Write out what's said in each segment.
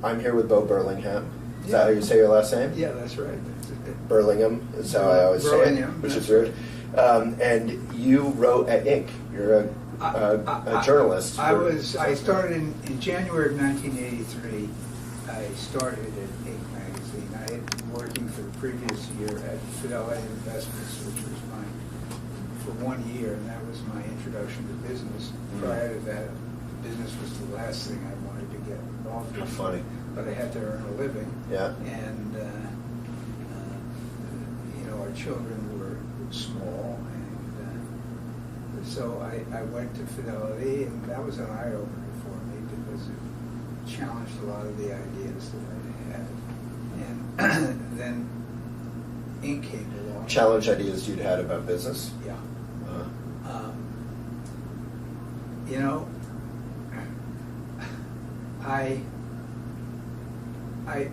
I'm here with Bo Burlingham. Is that how you say your last name? Yeah, that's right. Burlingham is how I always say it, which is weird. And you wrote at Inc. You're a journalist. I started in January of 1983. I started at Inc. magazine. I had been working for the previous year at Fidelity Investments, which was for 1 year, and that was my introduction to business. Prior to that, business was the last thing I wanted to get involved in. How funny. But I had to earn a living. Yeah. And our children were small, and so I went to Fidelity, and that was an eye-opener for me because it challenged a lot of the ideas that I had. And then Inc. came along. Challenge ideas you'd had about business? Yeah.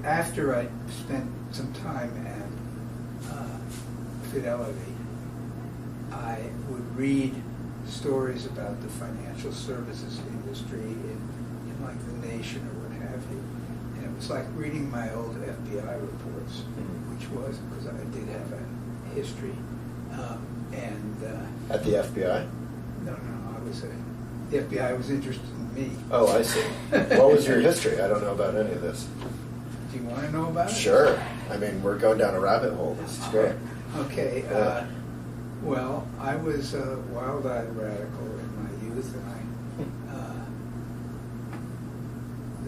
After I spent some time at Fidelity, I would read stories about the financial services industry in like The Nation or what have you. And it was like reading my old FBI reports, which was because I did have a history. At the FBI? No, the FBI was interested in me. Oh, I see. What was your history? I don't know about any of this. Do you want to know about it? Sure. I mean, we're going down a rabbit hole. This is great. Okay. Well, I was a wild-eyed radical in my youth, and I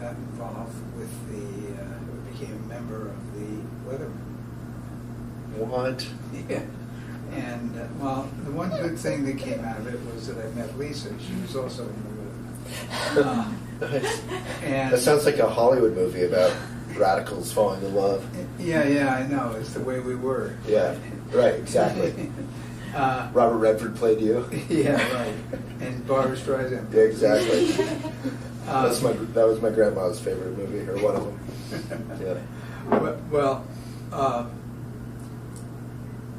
got involved with became a member of the Weathermen. What? Yeah. And, the one good thing that came out of it was that I met Lisa. She was also in the Weathermen. Nice. And that sounds like a Hollywood movie about radicals falling in love. Yeah, I know. It's the way we were. Yeah, right, exactly. Robert Redford played you. Yeah, right. And Barbra Streisand. Yeah, exactly. That was my grandma's favorite movie, or one of them. Yeah. Well,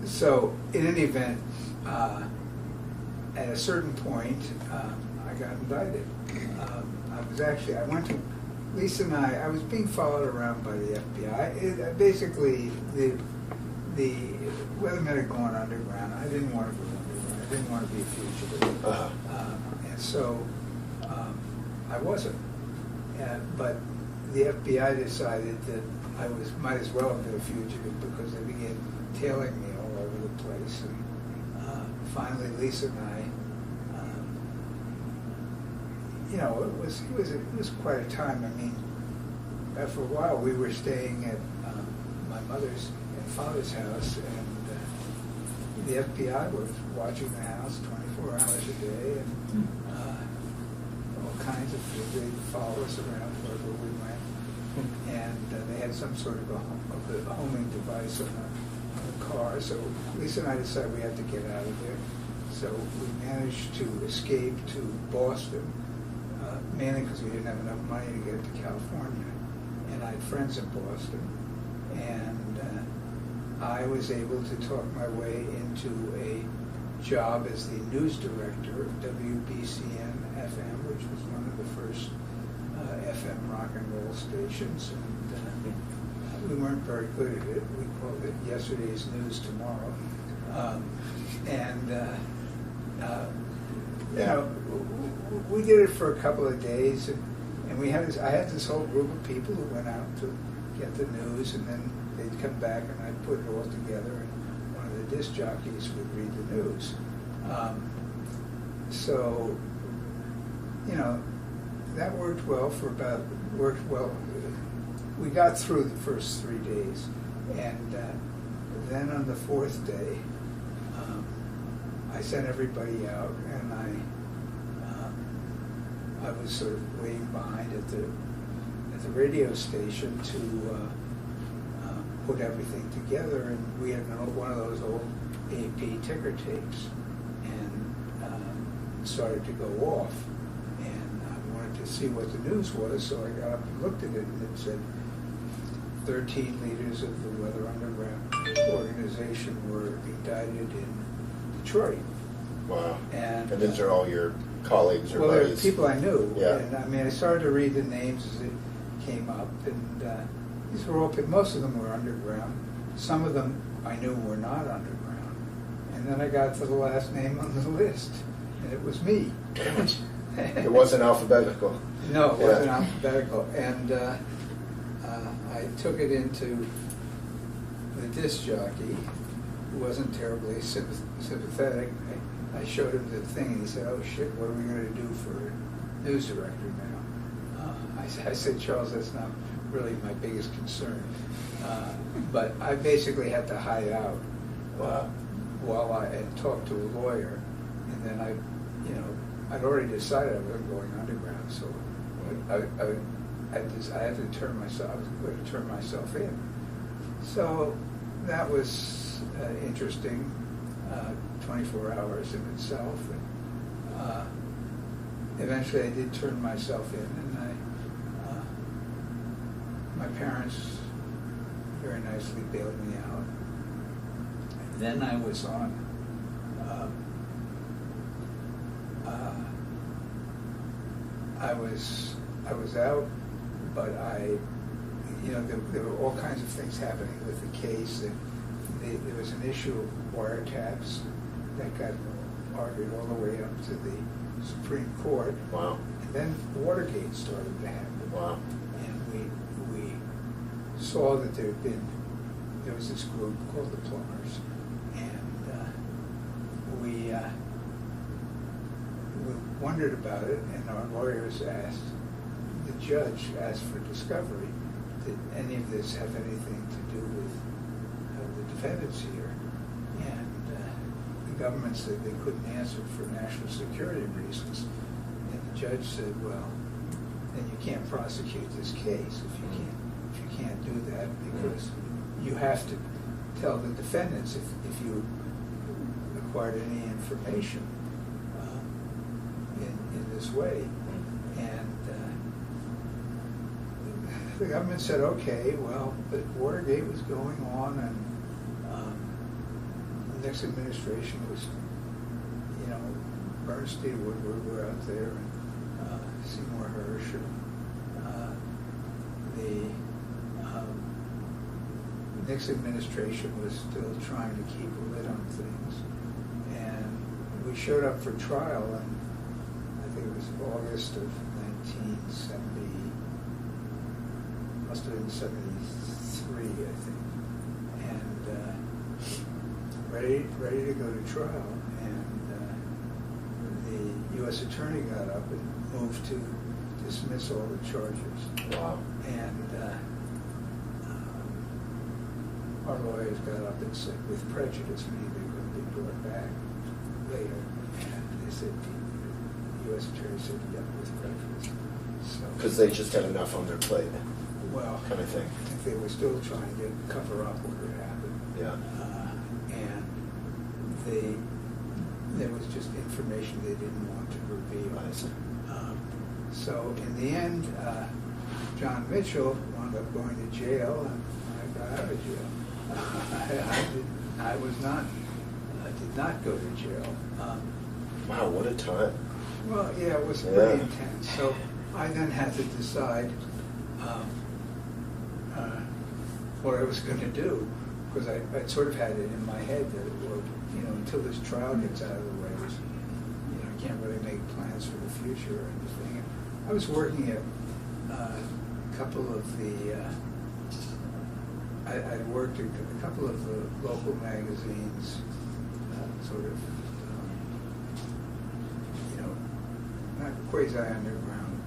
so in any event, at a certain point, I got indicted. Lisa and I was being followed around by the FBI. Basically, the Weathermen had gone underground. I didn't want to go underground. I didn't want to be a fugitive. And so I wasn't. But the FBI decided that I might as well have been a fugitive because they began tailing me all over the place. And finally, Lisa and I, it was quite a time. I mean, for a while we were staying at my mother's and father's house, and the FBI was watching the house 24 hours a day, and all kinds of things. They'd follow us around wherever we went, and they had some sort of a homing device on the car. So Lisa and I decided we had to get out of there. So we managed to escape to Boston. Mainly because we didn't have enough money to get to California. And I had friends in Boston. And I was able to talk my way into a job as the news director of WBCN FM, which was one of the first FM rock and roll stations. And we weren't very good at it. We called it Yesterday's News Tomorrow. We did it for a couple of days, and I had this whole group of people who went out to get the news, and then they'd come back, and I'd put it all together, and one of the disc jockeys would read the news. That worked well we got through the first 3 days, and then on the fourth day, I sent everybody out, and I was sort of waiting behind at the radio station to put everything together, and we had one of those old AP ticker tapes, and started to go off, and I wanted to see what the news was, so I got up and looked at it, and it said 13 leaders of the Weather Underground organization were indicted in Detroit. Wow. And these are all your colleagues or well, they're buddies? people I knew. Yeah. And I started to read the names as it came up, and these were open. Most of them were underground. Some of them I knew were not underground. And then I got to the last name on the list, and it was me. Damn it. It wasn't alphabetical. No, it wasn't alphabetical. And I took it into the disc jockey, who wasn't terribly sympathetic. I showed him the thing, and he said, "Oh shit, what are we going to do for news director now?" I said, "Charles, that's not really my biggest concern." But I basically had to hide out while I had talked to a lawyer, and then I'd already decided I wasn't going underground, so I had to turn myself. I was going to turn myself in. So that was interesting. 24 hours in itself, and eventually I did turn myself in, and my parents very nicely bailed me out. And then I was on. I was out, but there were all kinds of things happening with the case. There was an issue of wiretaps that got argued all the way up to the Supreme Court. Wow. And then Watergate started to happen. Wow. And we saw that there was this group called the Plumbers, and we wondered about it, and our lawyers the judge asked for discovery. Did any of this have anything to do with the defendants here? And the government said they couldn't answer for national security reasons. And the judge said, "Well, then you can't prosecute this case if you can't do that, because you have to tell the defendants if you acquired any information in this way." And the government said, "Okay, well, but Watergate was going on, and the Nixon administration was, Bernstein, Woodward were out there, and Seymour Hersh, and the Nixon administration was still trying to keep a lid on things, and we showed up for trial, and I think it was August of 1970, must have been 73, I think, and ready to go to trial, and the U.S. attorney got up and moved to dismiss all the charges. Wow. And our lawyers got up and said, with prejudice, meaning they wouldn't be brought back later, and they said, the U.S. attorney said, "Yeah, with prejudice." Because they just had enough on their plate. Well, kind of thing. I think they were still trying to cover up what had happened. Yeah. And there was just information they didn't want to reveal. So in the end, John Mitchell wound up going to jail, and I got out of jail. I did not go to jail. Wow, what a time. Well, yeah, it was pretty intense. So I then had to decide what I was going to do, because I sort of had it in my head that, until this trial gets out of the way, I can't really make plans for the future or anything. I was working at a couple of the, I worked at a couple of the local magazines, sort of, not quasi-underground,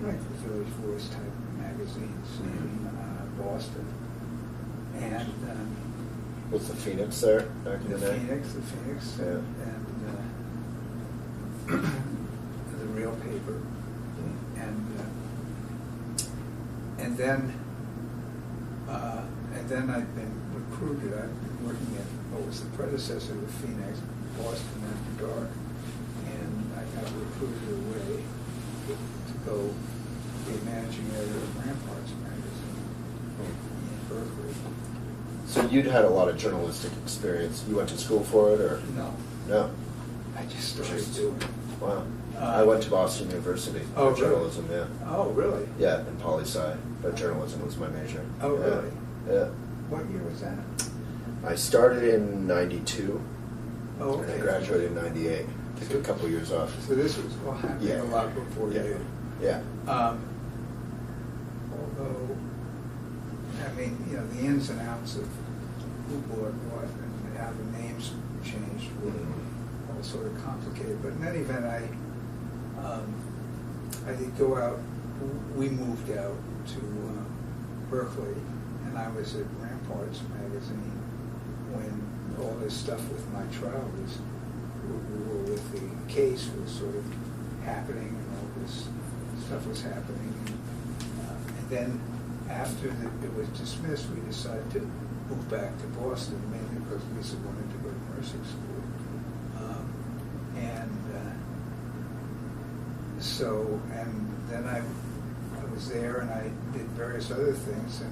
like the Village Voice type magazines in Boston. And was the Phoenix there back in the day? The Phoenix, yeah. And the Real Paper, and then I've been recruited. I've been working at what was the predecessor of the Phoenix, Boston After Dark, and I got recruited away to go be managing editor of Ramparts magazine in Berkeley. So you'd had a lot of journalistic experience. You went to school for it, or? No. No. I just started doing it. Wow. I went to Boston University for journalism, yeah. Oh, really? Yeah, in poli-sci. but journalism was my major. Oh, really? Yeah. What year was that? I started in '92. Oh, okay. And I graduated in '98. Took a couple years off. So this was happening a lot before you. Yeah. Although, I mean, you know, the ins and outs of who bought what and how the names changed were all sort of complicated. But in any event, I did go out. We moved out to Berkeley, and I was at Ramparts magazine when all this stuff with my trial was, with the case was sort of happening, and all this stuff was happening. And then after it was dismissed, we decided to move back to Boston, mainly because Lisa wanted to go to nursing school. And then I was there, and I did various other things, and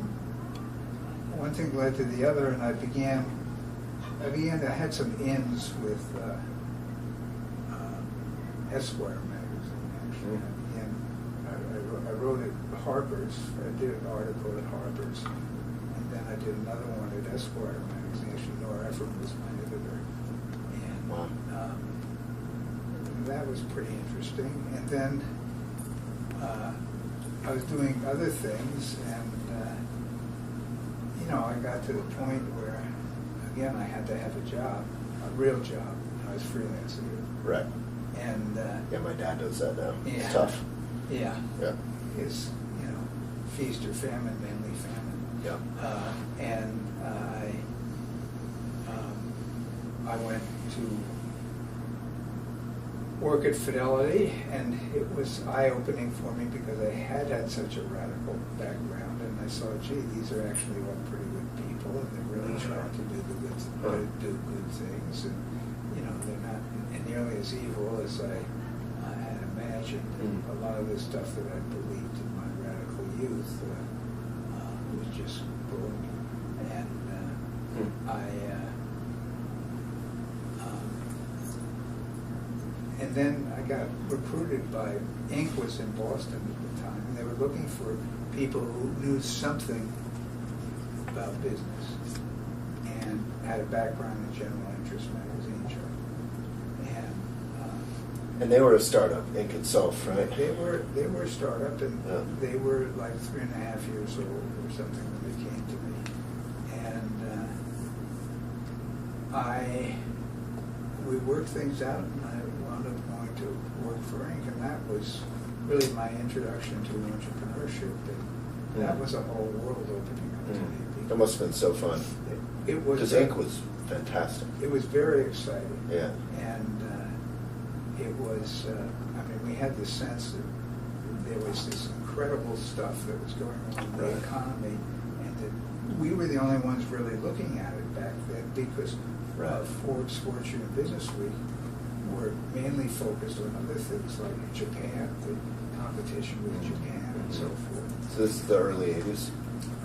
one thing led to the other, and I had some ins with Esquire magazine, actually. And I wrote at Harper's. I did an article at Harper's, and then I did another one at Esquire magazine. Actually, Nora Ephraim was my editor. And that was pretty interesting. And then I was doing other things, and I got to the point where, again, I had to have a job, a real job. I was freelancing. Right. And my dad does that now. Yeah, it's tough. Yeah. Yeah. It's feast or famine, mainly famine. Yeah. And I went to work at Fidelity, and it was eye-opening for me because I had such a radical background, and I saw, gee, these are actually all pretty good people, and they're really trying to do good things, and they're not nearly as evil as I had imagined. A lot of the stuff that I believed in my radical youth was just bull, and and then I got recruited by Inc. was in Boston at the time, and they were looking for people who knew something about business and had a background in general interest magazine. And they were a startup, Inc. itself, right? They were a startup, and they were like 3.5 years old or something when they came to me. And we worked things out, and I wound up going to work for Inc. And that was really my introduction to entrepreneurship. And that was a whole world opening up to me. That must have been so fun. It was. Because Inc. was fantastic. It was very exciting. Yeah. And it was, we had the sense that there was this incredible stuff that was going on in the economy, and that we were the only ones really looking at it back then, because Forbes, Fortune, and Business Week were mainly focused on other things like Japan, the competition with Japan, and so forth. So this is the early 80s?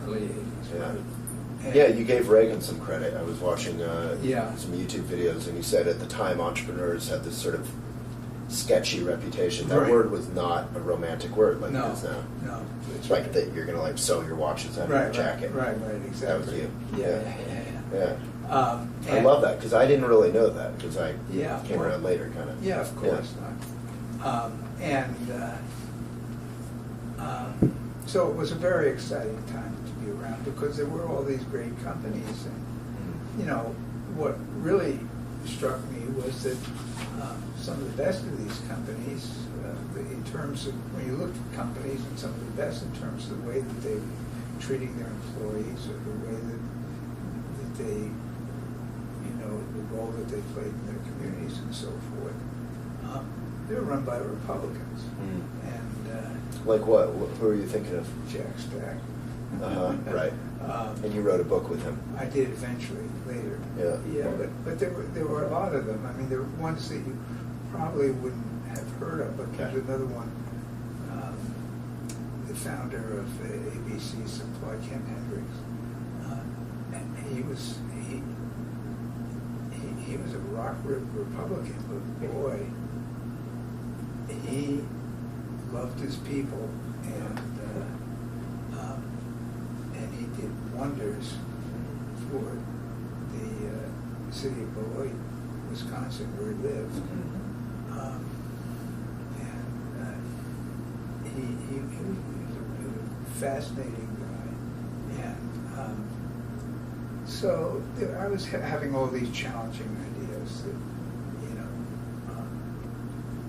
Early 80s, yeah. right. Yeah, you gave Reagan some credit. I was watching some YouTube videos, and you said at the time entrepreneurs had this sort of sketchy reputation. That word was not a romantic word like it is now. No. It's like that you're going to sew your watches under your jacket. Right, exactly. That was you. Yeah. I love that, because I didn't really know that, because I came around later, kind of. Yeah, of course. So it was a very exciting time to be around, because there were all these great companies, and what really struck me was that some of the best of these companies, in terms of, when you looked at companies, and some of the best in terms of the way that they were treating their employees, or the way that they, the role that they played in their communities and so forth, they were run by Republicans. And like what? Who are you thinking of? Jack Stack. Right. And you wrote a book with him. I did eventually, later. Yeah. But there were a lot of them. There were ones that you probably wouldn't have heard of, but there's another one, the founder of ABC Supply, Ken Hendricks. And he was a rock Republican, but boy, he loved his people, and wonders for the city of Beloit, Wisconsin, where he lived. He was a fascinating guy. And so I was having all these challenging ideas that,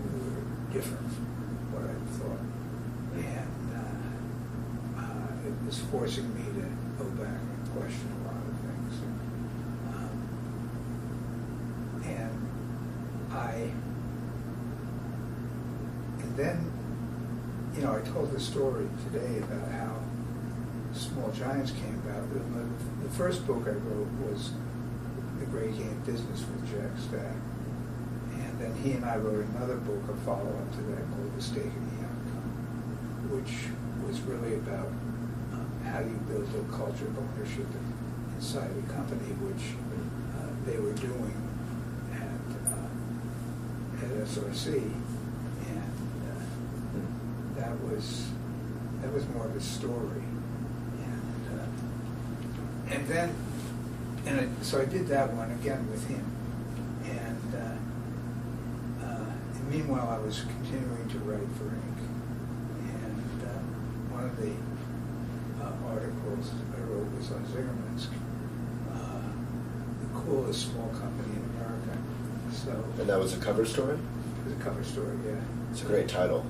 were different from what I thought. And it was forcing me to go back and question a lot of things. And then, I told the story today about how Small Giants came about. The first book I wrote was The Great Game of Business with Jack Stack. And then he and I wrote another book, a follow-up to that, called The Stake in the Outcome, which was really about how you build a culture of ownership inside the company, which they were doing at SRC. That was more of a story, so I did that one again with him, and meanwhile I was continuing to write for Inc. And one of the articles I wrote was on Zingerman's, the coolest small company in America. And that was a cover story? It was a cover story, yeah. It's a great title.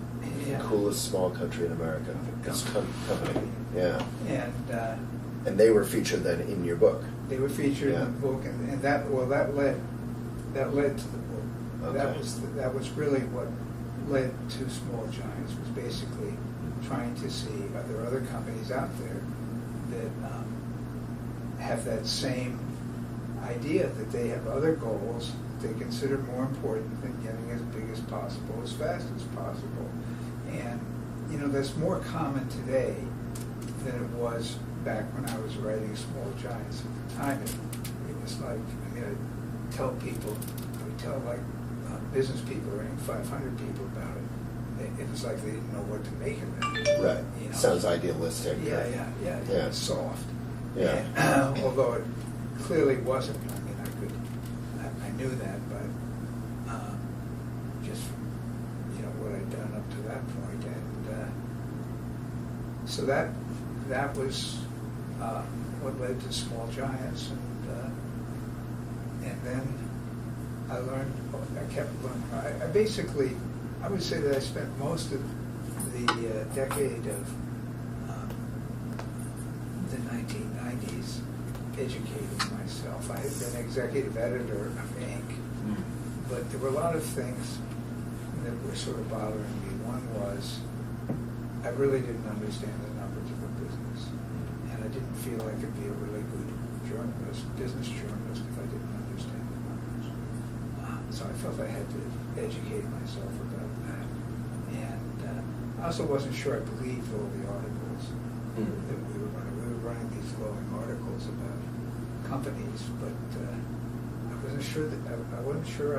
Yeah. The coolest small country in America. This company. Yeah. And they were featured then in your book. They were featured in the book, and that led to the book. Okay. That was really what led to Small Giants, was basically trying to see, are there other companies out there that have that same idea, that they have other goals they consider more important than getting as big as possible, as fast as possible. And, that's more common today than it was back when I was writing Small Giants. At the time, it was like, I tell business people writing 500 people about it. It was like they didn't know what to make of it. Right. Sounds idealistic. Yeah. It's soft. Yeah. And, although it clearly wasn't. I knew that, but just from what I'd done up to that point, and so that was what led to Small Giants, and then I kept learning. I would say that I spent most of the decade of the 1990s educating myself. I had been executive editor of Inc., but there were a lot of things that were sort of bothering me. One was I really didn't understand the numbers of a business, and I didn't feel I could be a really good business journalist, if I didn't understand the numbers. So I felt I had to educate myself about that. And I also wasn't sure I believed all the articles that we were running. We were running these glowing articles about companies, but I wasn't sure that I wasn't sure.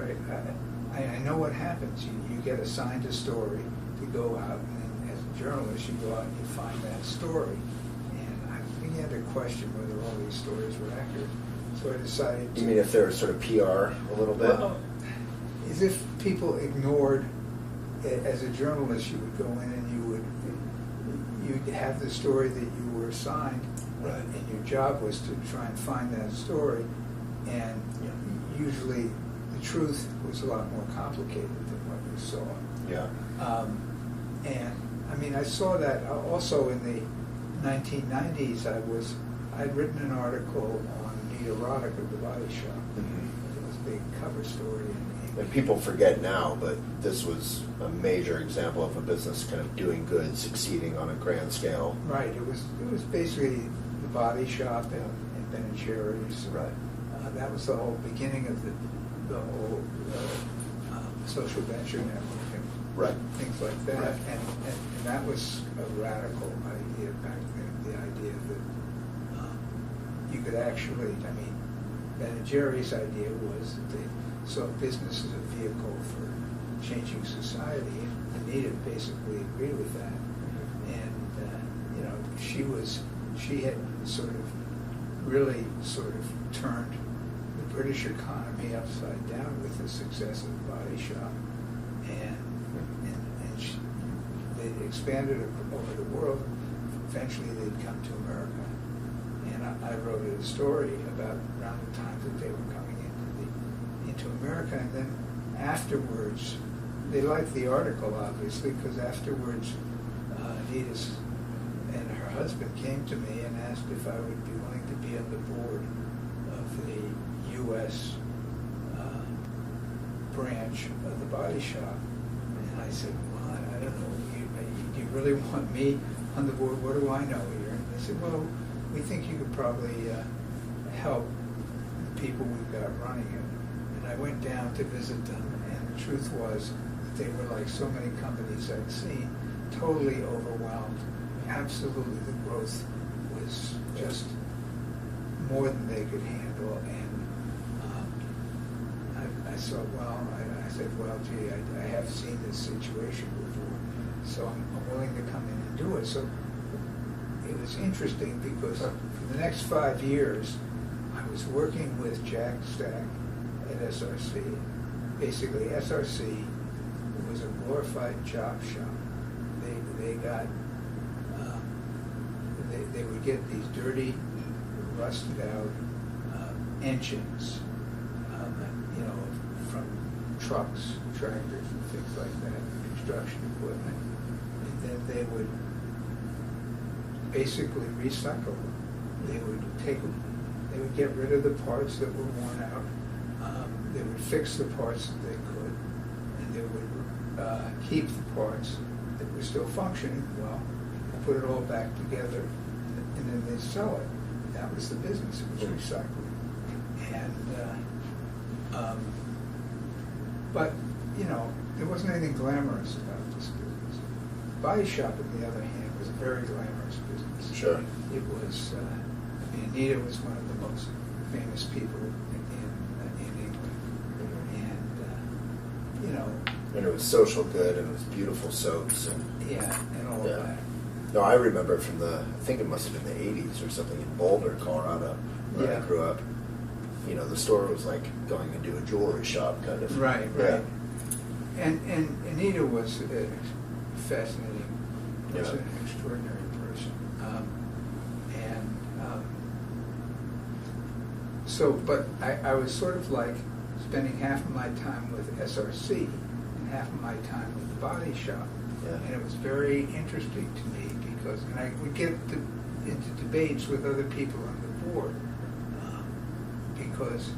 I know what happens. You get assigned a story to go out, and as a journalist, you go out and you find that story. And I began to question whether all these stories were accurate. So I decided. You mean if they were sort of PR a little bit? Well, as if people ignored. As a journalist, you would go in and you'd have the story that you were assigned, right, and your job was to try and find that story. And usually, the truth was a lot more complicated than what you saw. Yeah. And I saw that also in the 1990s. I'd written an article on Nita Roddick of The Body Shop. It was a big cover story. And people forget now, but this was a major example of a business kind of doing good, succeeding on a grand scale. Right. It was basically The Body Shop and Ben & Jerry's. Right. That was the whole beginning of the whole social venture network and things like that. Right. And that was a radical idea back then. The idea that you could actually, Ben & Jerry's idea was that they saw business as a vehicle for changing society, and Anita basically agreed with that. And she had sort of really sort of turned the British economy upside down with the success of the Body Shop. And they expanded over the world. Eventually they'd come to America. And I wrote a story about around the time that they were coming into America. And then afterwards, they liked the article, obviously, because afterwards Anita and her husband came to me and asked if I would be willing to be on the board of the U.S. Branch of the Body Shop. And I said, well, I don't know, do you really want me on the board? What do I know here? And they said, well, we think you could probably help the people we've got running it. And I went down to visit them, and the truth was that they were like so many companies I'd seen, totally overwhelmed. Absolutely, the growth was just more than they could handle. And I said, well, gee, I have seen this situation before, so I'm willing to come in and do it. So it was interesting because for the next 5 years, I was working with Jack Stack at SRC. Basically, SRC was a glorified job shop. They got, they would get these dirty, rusted out engines, from trucks, tractors, and things like that, construction equipment. And then they would basically recycle them. They would take them, they would get rid of the parts that were worn out. They would fix the parts that they could, and they would keep the parts that were still functioning well, put it all back together, and then they'd sell it. That was the business. It was recycling. And but, there wasn't anything glamorous about this business. Body Shop, on the other hand, was a very glamorous business. Sure. It was, Anita was one of the most famous people in England. And, And it was social good, and it was beautiful soaps. And all that. No, I remember from I think it must have been the 80s or something, in Boulder, Colorado, where I grew up. The store was like going into a jewelry shop, kind of. Right. Yeah. And Anita was a fascinating person, an extraordinary person. But I was sort of like spending half of my time with SRC and half of my time with the Body Shop. Yeah. And it was very interesting to me because, and I would get into debates with other people on the board, because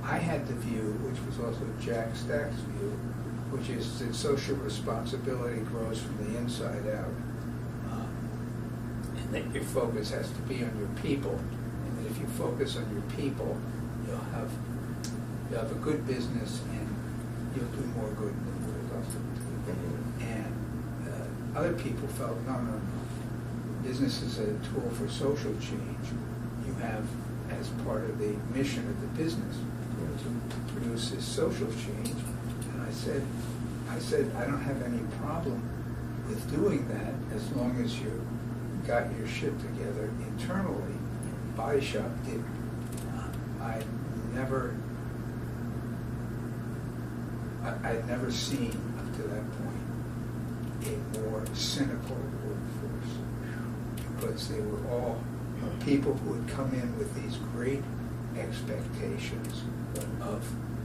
I had the view, which was also Jack Stack's view, which is that social responsibility grows from the inside out, and that your focus has to be on your people, and that if you focus on your people, you'll have a good business and you'll do more good in the world ultimately. Mm-hmm. And other people felt, no. Business is a tool for social change. You have, as part of the mission of the business, to produce this social change. And I said, I don't have any problem with doing that as long as you got your shit together internally. Body Shop did. I'd never seen up to that point a more cynical workforce, because they were all people who had come in with these great expectations of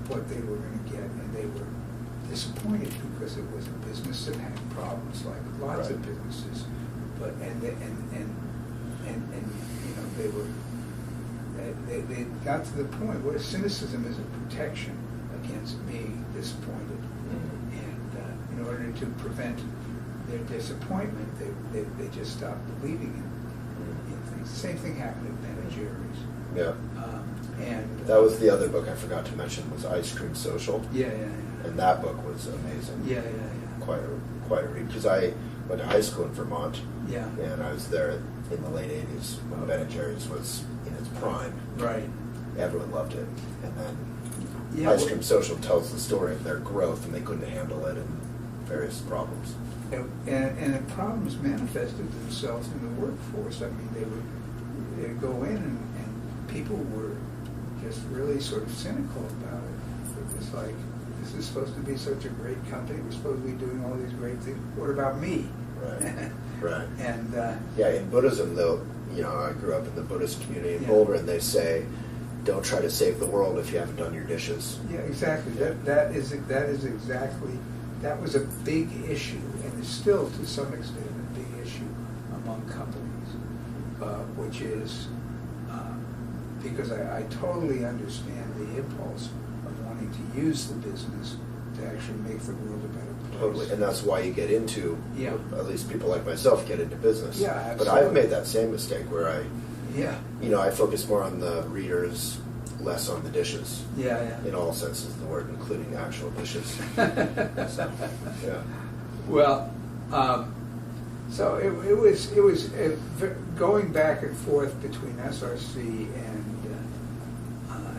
what they were going to get, and they were disappointed because it was a business that had problems like lots of businesses. But they got to the point where cynicism is a protection against being disappointed, and in order to prevent their disappointment, they just stopped believing in things. The same thing happened at Ben & Jerry's. Yeah. And that was the other book I forgot to mention, was Ice Cream Social. Yeah. And that book was amazing. Yeah. Quite a read, because I went to high school in Vermont. Yeah. And I was there in the late 80s when Ben & Jerry's was in its prime. Right. Everyone loved it. And then Ice Cream Social tells the story of their growth, and they couldn't handle it, and various problems. And the problems manifested themselves in the workforce. I mean, they would go in and people were just really sort of cynical about it. It was like, this is supposed to be such a great company. We're supposed to be doing all these great things. What about me? Right. Right. And yeah, in Buddhism, though, I grew up in the Buddhist community in Yeah. Boulder, and they say, don't try to save the world if you haven't done your dishes. yeah, exactly. Yeah. That is exactly, that was a big issue, and is still to some extent a big issue among companies, which is because I totally understand the impulse of wanting to use the business to actually make the world a better place. Totally, and that's why you get into, Yeah. at least people like myself get into business. Yeah, But absolutely. I've made that same mistake where Yeah, I focus more on the readers, less on the dishes. yeah. In all senses of the word, including actual dishes. So, yeah. Well, so it was going back and forth between SRC and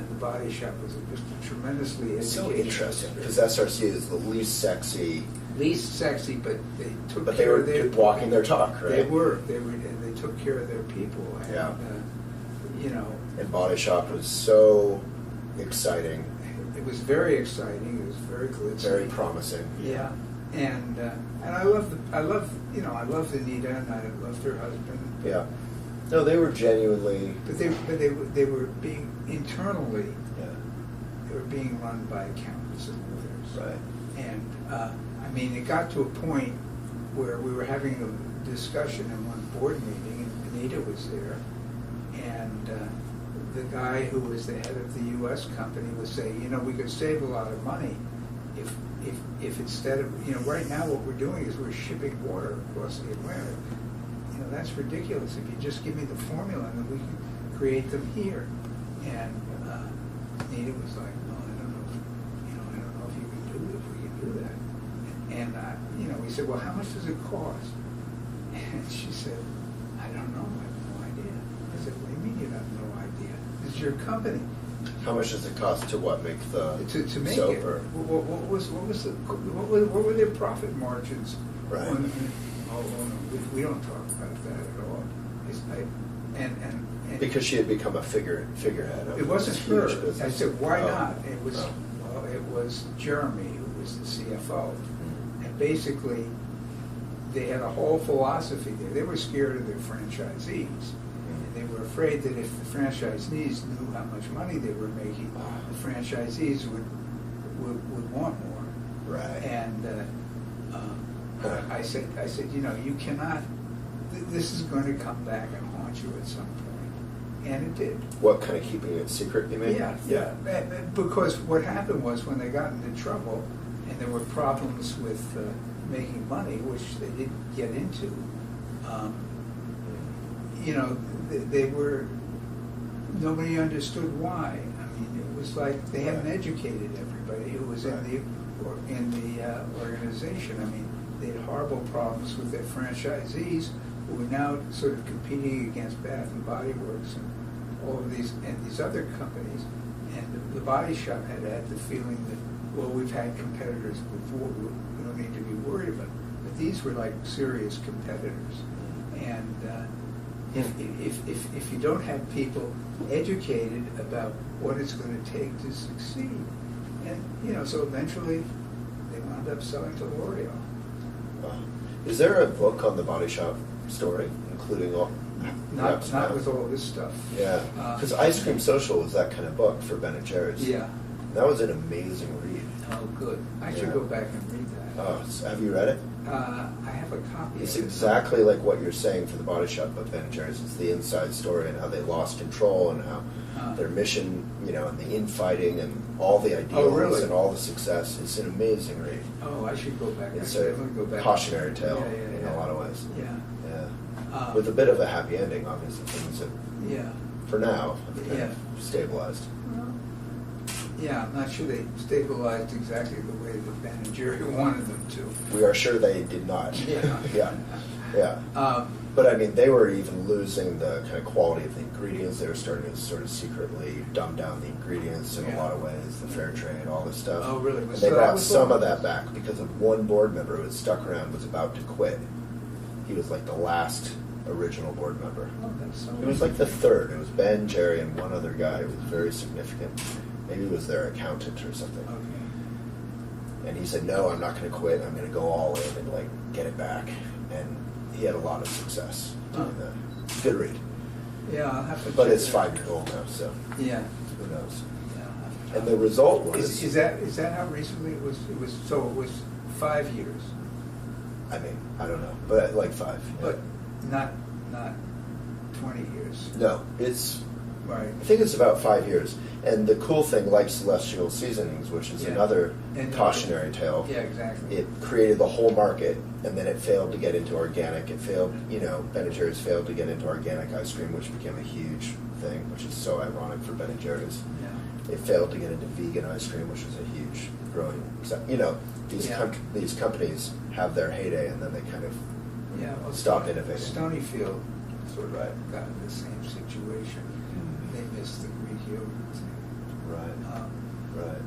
the body shop was just a tremendously It's so educational interesting experience. because SRC is the least sexy, Least sexy, but they took but they care were of their walking their talk, right? They were, and they took care of their people. And, Yeah. And And Body Shop was so exciting, it was very exciting. It was very glitzy. very promising. Yeah, and I loved Anita, and I loved her husband. Yeah. No, they were genuinely. But they were being internally, Yeah. they were being run by accountants and lawyers. Right. And it got to a point where we were having a discussion in one board meeting, and Anita was there, and the guy who was the head of the U.S. company was saying, we could save a lot of money if instead of, right now what we're doing is we're shipping water across the Atlantic. That's ridiculous. If you just give me the formula, then we can create them here. And Anita was like, well, I don't know if you can do it, if we can do that. And we said, well, how much does it cost? And she said, I don't know. I have no idea. I said, what do you mean you have no idea? It's your company. How much does it cost to make the To make soap? it. Or? What were their profit margins? Right. Oh, no, we don't talk about that at all. And Because she had become a figurehead. Of it wasn't this her. huge business. I said, why Oh. not? It was Oh. it was Jeremy, who was the CFO, and basically they had a whole philosophy there. They were scared of their franchisees. And they were afraid that if the franchisees knew how much money they were making, the franchisees would want more. Right. And I said, you cannot. This is going to come back and haunt you at some point, and it did. What, kind of keeping it secret, you mean? Yeah. Because what happened was when they got into trouble, and there were problems with making money, which they didn't get into. They were. Nobody understood why. It was like they hadn't educated everybody who was in the organization. They had horrible problems with their franchisees, who were now sort of competing against Bath and Body Works and all of these other companies. And the Body Shop had the feeling that, well, we've had competitors before, we don't need to be worried about it. But these were like serious competitors. And if you don't have people educated about what it's going to take to succeed, and so eventually they wound up selling to L'Oreal. Is there a book on the Body Shop story, including all? Not with all this stuff. Yeah, because Ice Cream Social was that kind of book for Ben & Jerry's. Yeah. That was an amazing read. Oh, good. I should go back and read that. Oh, have you read it? I have a copy. It's of it. exactly like what you're saying for the Body Shop, but Ben & Jerry's. It's the inside story and how they lost control and how their mission, and the infighting and all the ideals really? and all the success. It's an amazing read. Oh, I should go back. It's Actually, a I'm gonna go back. cautionary tale Yeah. in a lot of ways. Yeah. Yeah. With a bit of a happy ending, obviously. Things that, Yeah. for now, have Yeah. stabilized. Well, yeah, I'm not sure they stabilized exactly the way that Ben and Jerry wanted them to. We are sure they did not. Yeah. Yeah. But they were even losing the kind of quality of the ingredients. They were starting to sort of secretly dumb down the ingredients in a lot of ways, the fair trade, all this stuff. Oh, really? And they brought some of that back because of one board member who had stuck around, was about to quit. He was like the last original board member. Oh, that's so. It was like the third. It was Ben, Jerry, and one other guy who was very significant. Maybe it was their accountant or something. Okay. And he said, "No, I'm not going to quit. I'm going to go all in and like get it back." And he had a lot of success doing that. Good read. Yeah, I'll have to. But check it's it 5 out. years old now, so Yeah. who knows? Yeah, I'll have to- And the result was, Is that how recently it was? It was 5 years, I mean, I don't know, but like 5. Yeah. but not 20 years. No, it's. Right. I think it's about 5 years. And the cool thing, like Celestial Seasonings, which is Yeah. another And- cautionary tale, Yeah, exactly. it created the whole market, and then it failed to get into organic. It failed, Ben & Jerry's failed to get into organic ice cream, which became a huge thing, which is so ironic for Ben & Jerry's. Yeah. It failed to get into vegan ice cream, which is a huge growing. These Yeah. these companies have their heyday, and then they kind of Yeah. Well, stop innovating. Stonyfield sort of Right. got in the same situation. They missed the Greek yogurt thing. Right, Um, right.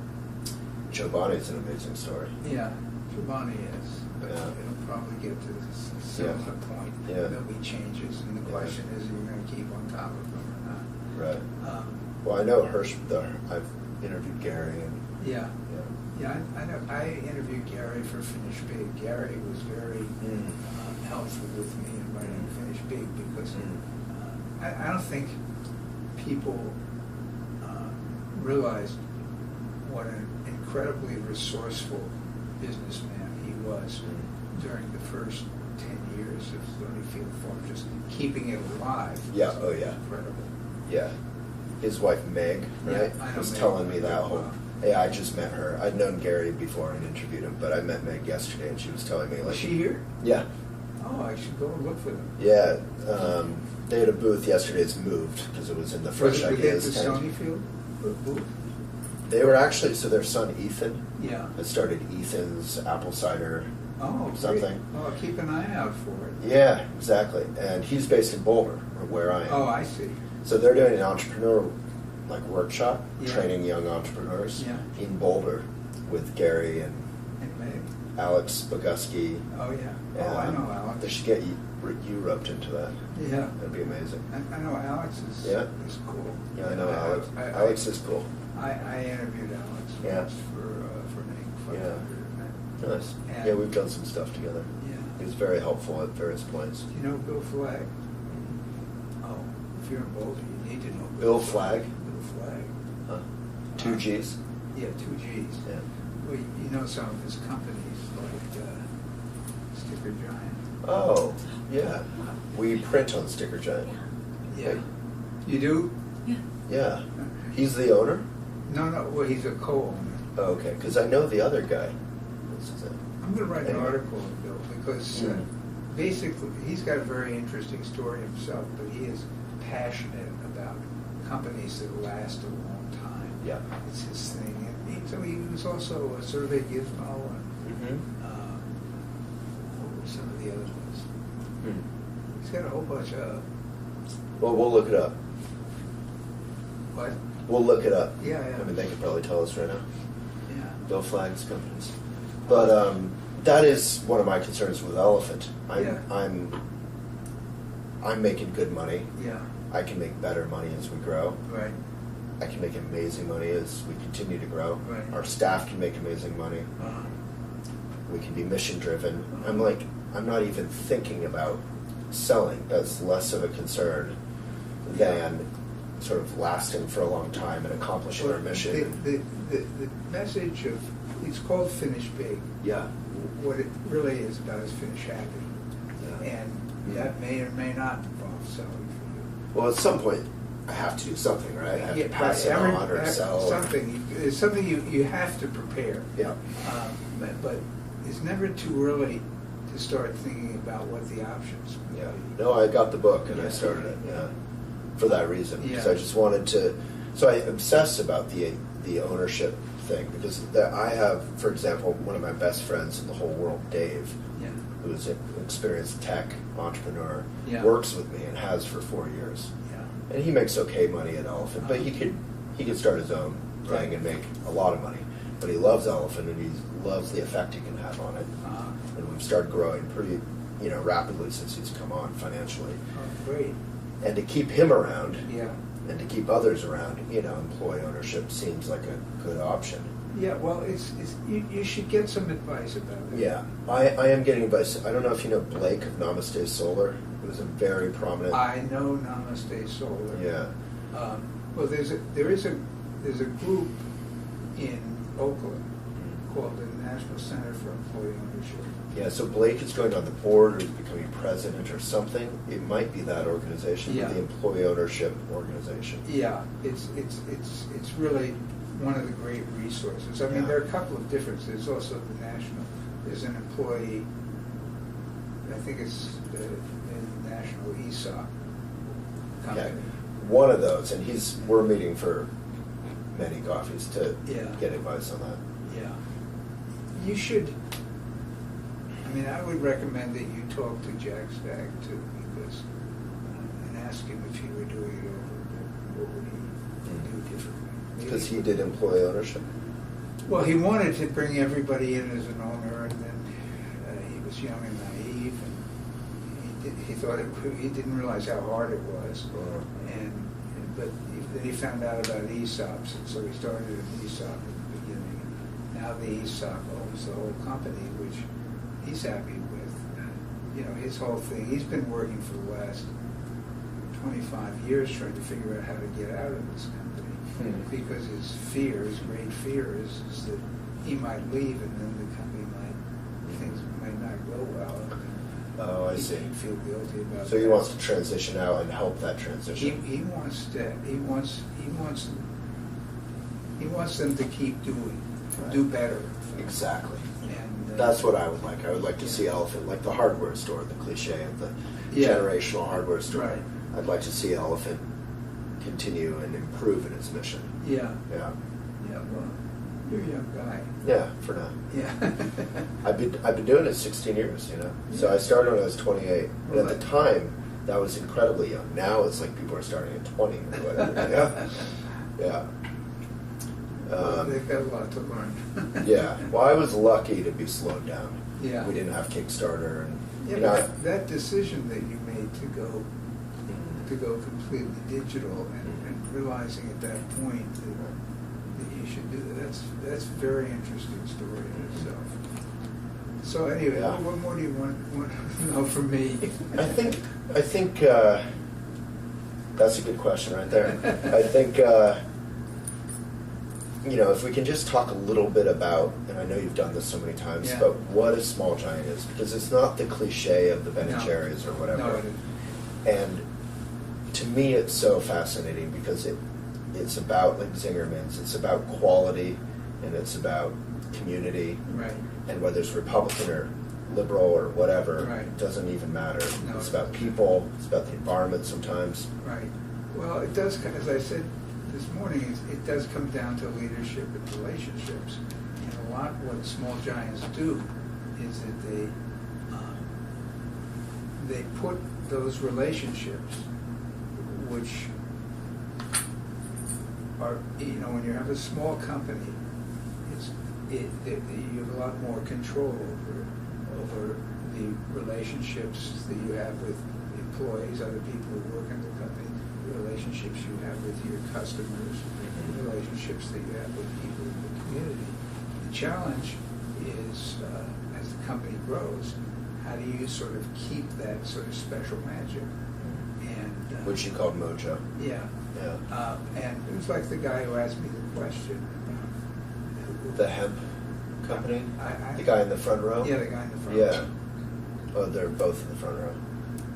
Giovanni's an amazing story. Yeah, Chobani is, but Yeah. it'll probably get to a similar point. Yeah. There'll be changes, and the Yeah. question is, are you going to keep on top of them or not? Right. Um, Well, I know I've interviewed Gary, and yeah, yeah. yeah. I know. I interviewed Gary for Finish Big. Gary was very helpful with me in writing Finish Big because I don't think people realized what an incredibly resourceful businessman he was during the first 10 years of Stonyfield Farm, just keeping it alive. Yeah, oh yeah. Incredible. Yeah. His wife Meg, right, Yeah, I know was Meg telling me very that whole. well. Yeah, I just met her. I'd known Gary before and interviewed him, but I met Meg yesterday, and she was telling me like. Was she here? Yeah, Oh, I should go and look for them. yeah. They had a booth yesterday. It's moved because it was in the Fresh Was it Ideas the tent. Stonyfield booth? They were actually their son Ethan Yeah. had started Ethan's apple cider. Oh, Something. great. Oh, keep an eye out for it. Yeah, exactly. And he's based in Boulder, or where I am. Oh, I see. So they're doing an entrepreneur workshop, Yeah. training young entrepreneurs Yeah. in Boulder with Gary and And Meg. Alex Boguski. Oh, yeah. Oh, I know Alex. They should get you roped into that. Yeah. That'd be amazing. I know Alex is, Yeah. is cool. Yeah, I know Alex. I- Alex is cool. I interviewed Alex Yeah. once for Name 500. Nice. And- Yeah, we've done some stuff together. Yeah. He was very helpful at various points. Do you know Bill Flagg? Oh, if you're in Boulder, you need to know Bill Flagg? Bill Flagg. Huh? 2 G's? Yeah, 2 G's. Yeah. Well, you know some of his companies, like Sticker Giant. Oh, yeah. We print on Sticker Giant. Yeah. You do? Yeah. Yeah. He's the owner? No, well, he's a co-owner. Oh, okay, because I know the other guy. What's his name? I'm going to write an Anyway. article on Bill because basically he's got a very interesting story himself, but he is passionate about companies that last a long time. Yeah. It's his thing. And so he was also a Survey Gizmo and what were some of the other ones? He's got a whole bunch of, Well, we'll look it up. what? We'll look it up. Yeah, yeah. I mean, they could probably tell us right now. Yeah. Bill Flagg's companies. But that is one of my concerns with Elephant. Yeah. I'm making good money. Yeah. I can make better money as we grow. Right. I can make amazing money as we continue to grow. Right. Our staff can make amazing money. Uh-huh. We can be mission driven. I'm not even thinking about selling. That's less of a concern than sort of lasting for a long time and accomplishing our mission. The message of, it's called Finish Big. Yeah. What it really is about is finish happy. Yeah. And that may or may not involve selling for you. Well, at some point, I have to do something, right? I have to pass it right, on or sell. It's something you have to prepare. Yeah. But it's never too early to start thinking about what the options would Yeah. be. No, I got the book and I Yeah. started it. Yeah. For that reason, because Yeah. I just wanted to. So I obsessed about the ownership thing because I have, for example, one of my best friends in the whole world, Dave, Yeah. who's an experienced tech entrepreneur, Yeah. works with me and has for 4 years, Yeah. and he makes okay money at Elephant, but he could start his own thing Right. and make a lot of money. But he loves Elephant and he loves the effect he can have on it. Uh-huh. And we've started growing rapidly since he's come on financially. Oh, great. And to keep him around, Yeah. and to keep others around, employee ownership seems like a good option. Yeah, well, you should get some advice about it. Yeah, I am getting advice. I don't know if you know Blake of Namaste Solar. He was a very prominent. I know Namaste Solar. Yeah. Well, there's a group in Oakland called the National Center for Employee Ownership. Yeah, so Blake is going on the board or is becoming president or something. It might be that organization, Yeah. the Employee Ownership Organization. Yeah, it's really one of the great resources. I mean, Yeah. there are a couple of differences. There's also there's an employee, I think it's the National ESOP company. Yeah, one of those, and we're meeting for many coffees to Yeah. get advice on that. Yeah. You should, I mean, I would recommend that you talk to Jack Stagg too, because, and ask him if he were doing it over, what would he do differently? Because he did employee ownership. Well, he wanted to bring everybody in as an owner, and then he was young and naive, and he thought he didn't realize how hard it was, but then he found out about ESOPs, and so he started an ESOP at the beginning. Now the ESOP owns the whole company, which he's happy with. His whole thing. He's been working for the last 25 years trying to figure out how to get out of this company. Because his great fear is that he might leave and then the company things might not go well. Oh, I see. He'd feel guilty about So he that. wants to transition out and help that transition. He wants them to keep do better. Exactly. And That's what I would like. I would like to see Elephant, like the hardware store, the cliche of the Yeah. generational hardware store. Right. I'd like to see Elephant continue and improve in its mission. Yeah. Yeah. Yeah. Well, you're a young guy. Yeah, for now. Yeah. I've been doing it 16 years, So I started when I was 28. Well, But at the time, that was incredibly young. Now it's like people are starting at 20 or whatever. Yeah. They've got a lot to learn. Yeah. Well, I was lucky to be slowed down. Yeah. We didn't have Kickstarter, and Yeah, but that decision that you made to go completely digital and realizing at that point that you should do that's a very interesting story in itself. So anyway, Yeah. what more do you want to know from me? I think that's a good question right there. I think if we can just talk a little bit about, and I know you've done this so many times, Yeah. but what a small giant is, because it's not the cliche of the Ben and No. Jerry's or whatever. No, it isn't. And to me, it's so fascinating because it's about, like Zingerman's, it's about quality and it's about community. Right. And whether it's Republican or liberal or whatever, Right. it doesn't even matter. No, It's it about doesn't. people, it's about the environment sometimes. Right. Well, it does, as I said this morning, it does come down to leadership and relationships. And a lot what small giants do is that they put those relationships, which are, when you have a small company, you have a lot more control over the relationships that you have with employees, other people who work in the company, the relationships you have with your customers, the relationships that you have with people in the community. The challenge is, as the company grows, how do you sort of keep that sort of special magic? And Which you called Mojo. yeah. Yeah. And it was like the guy who asked me the question. The hemp company? I- The guy in the front row? Yeah, the guy in the front. Yeah. Oh, they're both in the front row.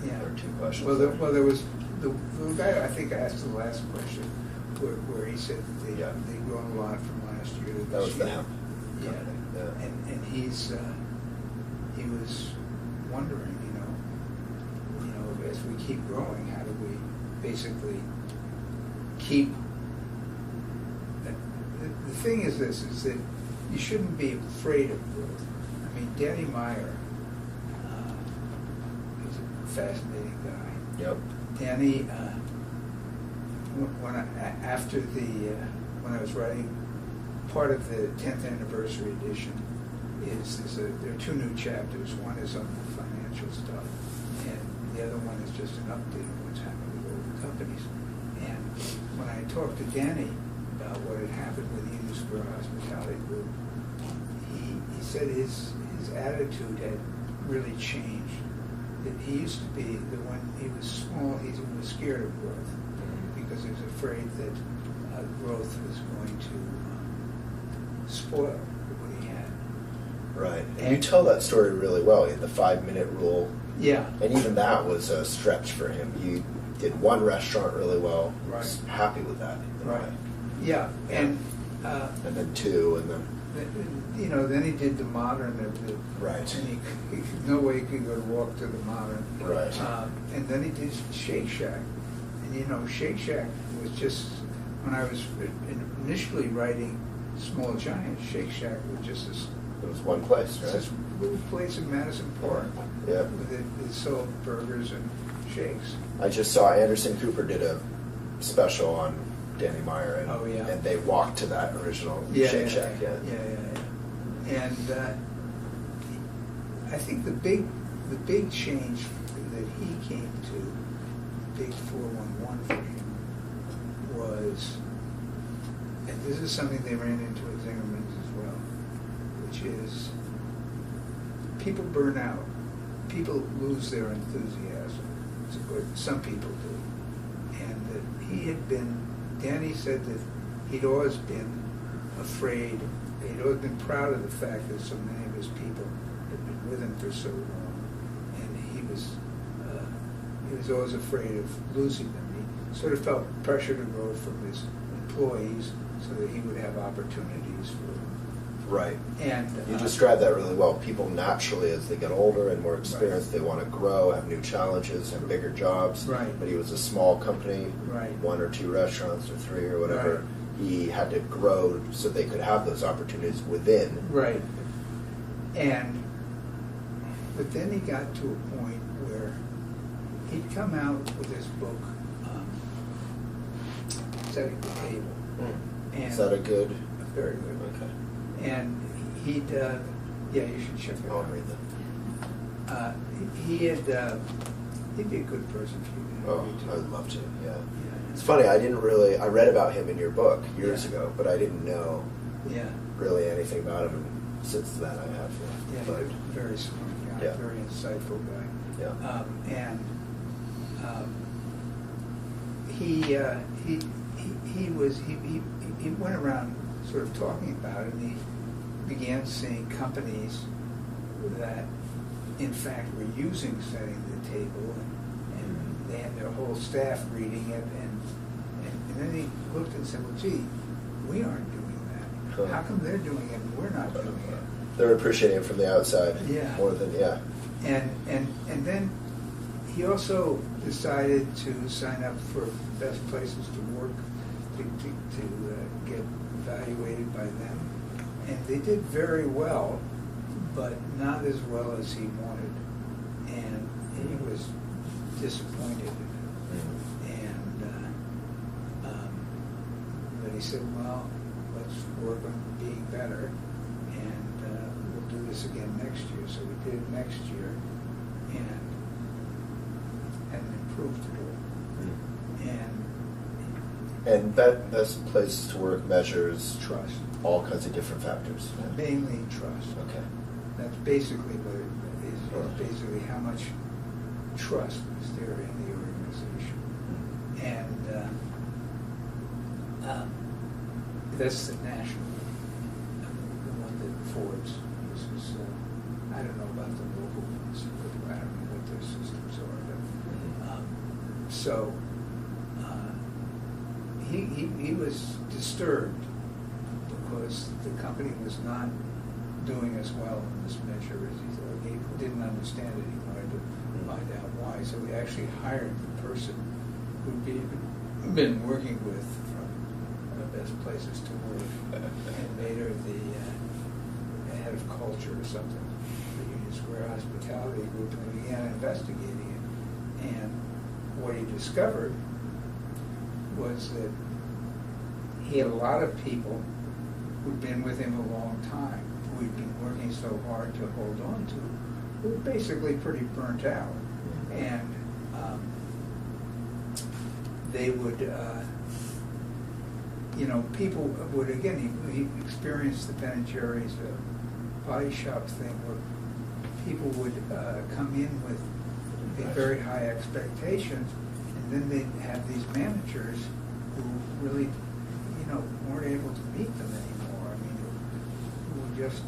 Yeah. There are two questions. Well, there was the guy I think asked the last question, where he said that they'd grown a lot from last year to this That was the year. hemp Yeah. company. Yeah. And he was wondering, as we keep growing, how do we basically keep? The thing is is that you shouldn't be afraid of growth. I mean, Danny Meyer is a fascinating guy. Yep. Danny, when I was writing part of the 10th anniversary edition, there are two new chapters. One is on the financial financial stuff, and the other one is just an update of what's happening with all the companies. And when I talked to Danny about what had happened with the Union Square Hospitality Group, he said his attitude had really changed. That he used to be the one, he was small, he was scared of growth because he was afraid that growth was going to spoil what he had. Right. And you tell that story really well. He had the 5-minute rule. Yeah. And even that was a stretch for him. He did one restaurant really well. Right. Was happy with that. Right. Yeah. And then 2, and then... You know, then he did the Modern of the... Right. And he no way he could go to walk to the Modern. Right. And then he did Shake Shack. And, you know, Shake Shack was just... When I was initially writing Small Giants, Shake Shack was just this... It was one place, right? This little place in Madison Park. Yeah. It sold burgers and shakes. I just saw Anderson Cooper did a special on Danny Meyer, and, oh, yeah. and they walked to that original Shake Shack. Yeah. And I think the big change that he came to, the big 411 for him, was, and this is something they ran into at Zingerman's as well, which is people burn out. People lose their enthusiasm. Some people do. And that he had been, Danny said that he'd always been afraid, he'd always been proud of the fact that so many of his people had been with him for so long. And he was always afraid of losing them. He sort of felt pressure to grow from his employees so that he would have opportunities for them. Right. And you describe that really well. People naturally, as they get older and more experienced, right. They want to grow, have new challenges, have bigger jobs. Right. But he was a small company, right. 1 or 2 restaurants or 3 or whatever. Right. He had to grow so they could have those opportunities within. Right. But then he got to a point where he'd come out with his book, Setting the Table. And is that a good? Very good. Okay. And he'd, yeah, you should check it out. I'll read them. He'd be a good person for you. Oh, I'd love to, yeah. Yeah. It's funny, I read about him in your book years ago, but I didn't know really anything about him. And since then I have. Yeah, but, he's a very smart guy, very insightful guy. Yeah. He went around sort of talking about it, and he began seeing companies that in fact were using Setting the Table, and they had their whole staff reading it, and then he looked and said, well, gee, we aren't doing that. Huh. How come they're doing it and we're not doing it? They're appreciating it from the outside more than, And then he also decided to sign up for Best Places to Work to get evaluated by them. And they did very well, but not as well as he wanted. And he was disappointed in it. And but he said, well, let's work on being better, and we'll do this again next year. So we did it next year, and improved it all. And that Best Places to Work measures Trust. All kinds of different factors. Mainly trust. Okay. That's basically what it is. It's basically how much trust is there in the organization. And that's the national, the one that Forbes uses. I don't know about the local ones, but I don't know what their systems are. But, so he was disturbed because the company was not doing as well in this measure as he thought. He didn't understand it. He wanted to find out why. So we actually hired the person who'd been working with from Best Places to Work and made her the head of culture or something for Union Square Hospitality Group, and we began investigating it. And what he discovered was that he had a lot of people who'd been with him a long time, who he'd been working so hard to hold on to, were basically pretty burnt out. And they would, people would, again, he experienced the Ben & Jerry's body shop thing where people would come in with very high expectations, and then they'd have these managers who really, weren't able to meet them anymore. I mean, who just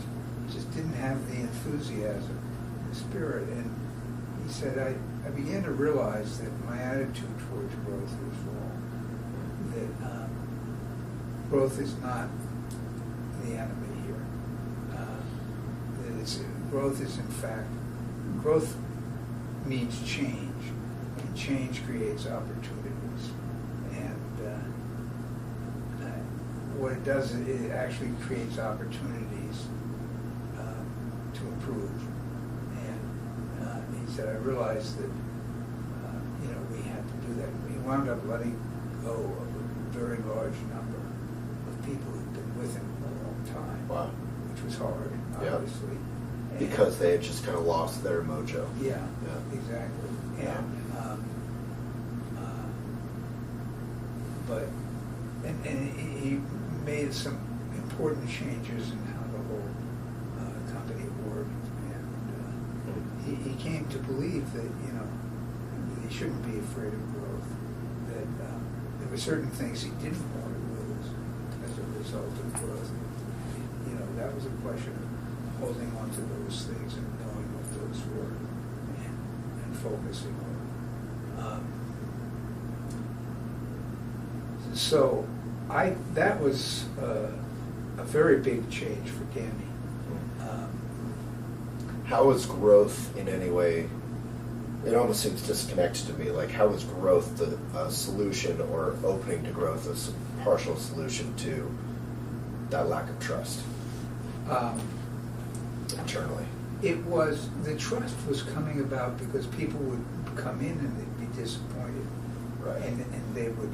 didn't have the enthusiasm, the spirit. And he said, I began to realize that my attitude towards growth was wrong. That growth is not the enemy here. Growth is, in fact, growth means change, and change creates opportunities. And what it does is it actually creates opportunities to improve. And he said, I realized that we had to do that. We wound up letting go of a very large number of people who'd been with him for a long time. Wow. Which was hard, obviously. Yeah. Because they had just kind of lost their mojo. Yeah, exactly. Yeah. And he made some important changes in how the whole company worked, and he came to believe that he shouldn't be afraid of growth. That there were certain things he didn't want to lose as a result of growth. That was a question of holding on to those things and knowing what those were and focusing on them. So that was a very big change for Danny. How is growth in any way, it almost seems disconnected to me, like how is growth the solution, or opening to growth as a partial solution to that lack of trust internally? The trust was coming about because people would come in and they'd be disappointed. Right. And they would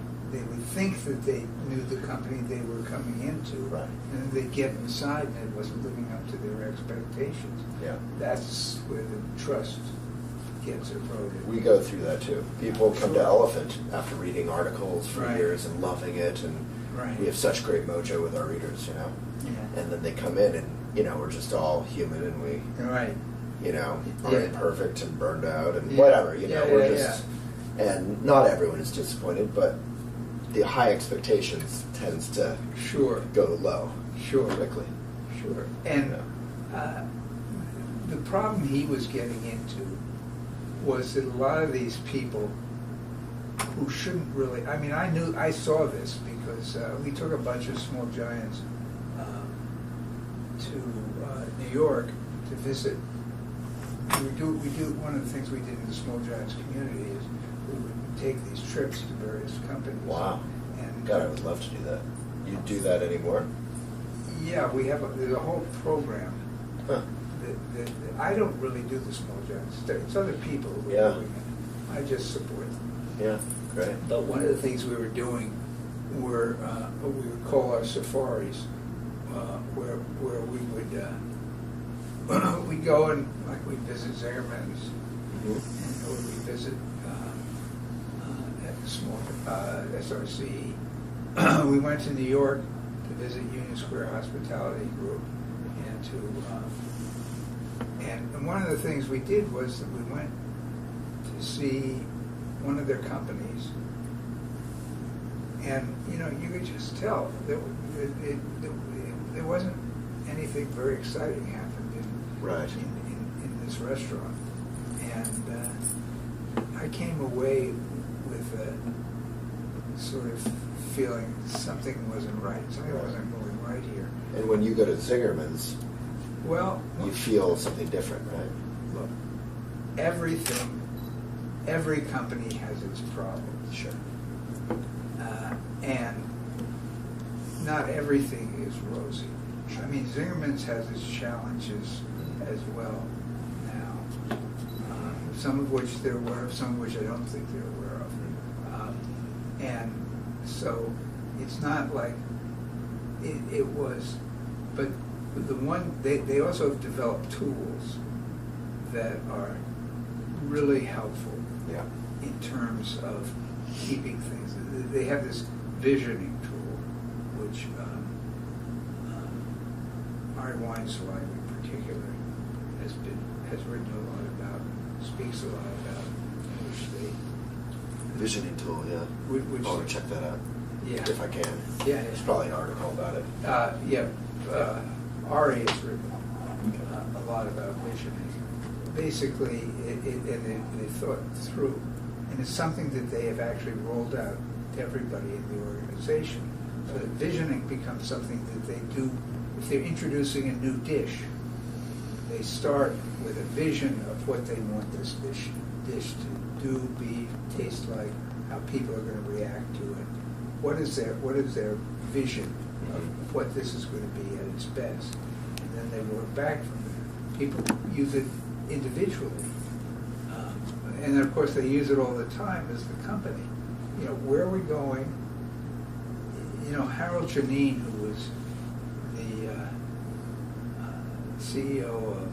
think that they knew the company they were coming into, right. And then they'd get inside and it wasn't living up to their expectations. Yeah. That's where the trust gets eroded. We go through that too. People come to Elephant after reading articles for Right. years and loving it, and Right. we have such great mojo with our readers, Yeah. And then they come in and, we're just all human, and we, Right. are Yeah. imperfect and burned out and Yeah. whatever, Yeah, we're yeah, just, and not everyone is disappointed, but the high expectations tends to Sure. go low quickly. Sure. And the problem he was getting into was that a lot of these people who shouldn't really, I saw this because we took a bunch of small giants to New York to visit. We do one of the things we did in the small giants community is we would take these trips to various companies. Wow. And God, I would love to do that. You do that anymore? yeah, there's a whole program. Huh. That I don't really do the small giants. It's other people who are doing it. I just support them. Yeah, great. But one of the things we were doing were what we would call our safaris, where we would we'd go and we'd visit Zingerman's, Mm-hmm. or we'd visit at the small SRC. We went to New York to visit Union Square Hospitality Group, and one of the things we did was that we went to see one of their companies, and you could just tell that there wasn't anything very exciting happened in this restaurant, and I came away with a sort of feeling something wasn't right. Something wasn't going right here. And when you go to Zingerman's, Well, you feel something different, right? look, every company has its problems. Sure. And not everything is rosy. I mean, Zingerman's has its challenges as well now. Some of which they're aware of, some of which I don't think they're aware of. And so it's not like it was, but the one, they also have developed tools that are really helpful Yeah. in terms of keeping things. They have this visioning tool, which Ari Weinstein in particular has written a lot about, speaks a lot about, which they Visioning tool, yeah. Which, I want to check that out. Yeah. If I can. Yeah. There's probably an article about it. Ari has written a lot about visioning. Basically, they thought through, and it's something that they have actually rolled out to everybody in the organization. So that visioning becomes something that they do if they're introducing a new dish. They start with a vision of what they want this dish to do, be, taste like, how people are going to react to it. What is their vision of what this is going to be at its best? And then they work back from there. People use it individually. And then, of course, they use it all the time as the company. You know, where are we going? You know, Harold Janine, who was the CEO of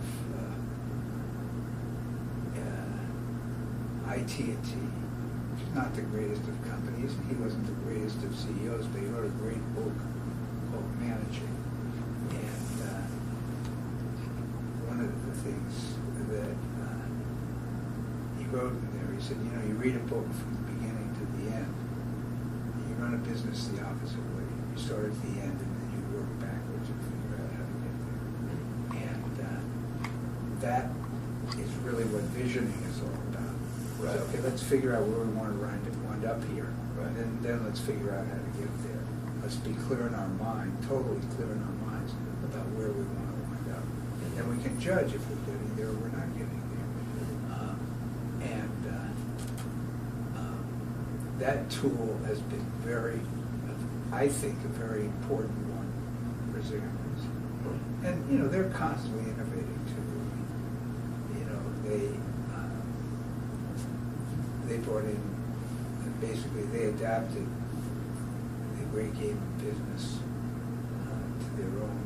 IT&T, which is not the greatest of companies, and he wasn't the greatest of CEOs, but he wrote a great book called Managing. And one of the things that he wrote in there, he said, you know, you read a book from the beginning to the end. You run a business the opposite way. You start at the end and then you work backwards and figure out how to get there. And that is really what visioning is all about. Right. So, okay, let's figure out where we want to wind up here. Right. And then let's figure out how to get there. Let's be clear in our mind, totally clear in our minds about where we want to wind up. And we can judge if we're getting there or we're not getting there. That tool has been I think, a very important one for Xamarin. And, you know, they're constantly innovating too. You know, they brought in, basically they adapted the great game of business to their own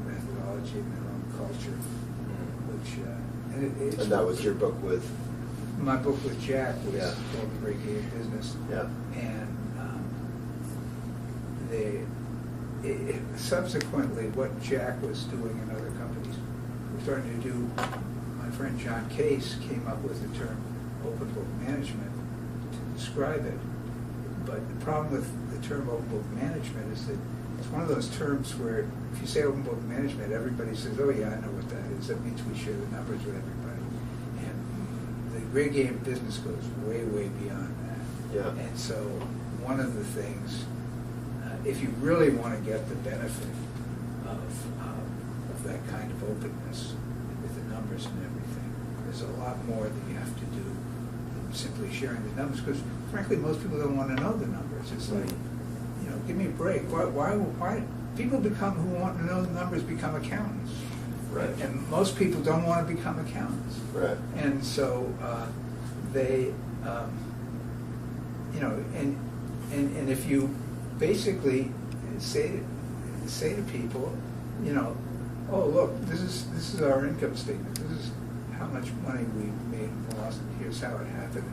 methodology and their own culture, which, and that was your book with? My book with Jack was called The Great Game of Business. Yeah. And subsequently, what Jack was doing in other companies, we're starting to do. My friend John Case came up with the term open book management to describe it. But the problem with the term open book management is that it's one of those terms where if you say open book management, everybody says, oh yeah, I know what that is. That means we share the numbers with everybody. And the great game of business goes way, way beyond that. Yeah. And so one of the things, if you really want to get the benefit of that kind of openness with the numbers and everything, there's a lot more that you have to do than simply sharing the numbers, because frankly, most people don't want to know the numbers. It's like, you know, give me a break. Why people who want to know the numbers become accountants. Right. And most people don't want to become accountants. Right. And so they, you know, and if you basically say to people, you know, oh look, this is our income statement. This is how much money we made and lost, and here's how it happened.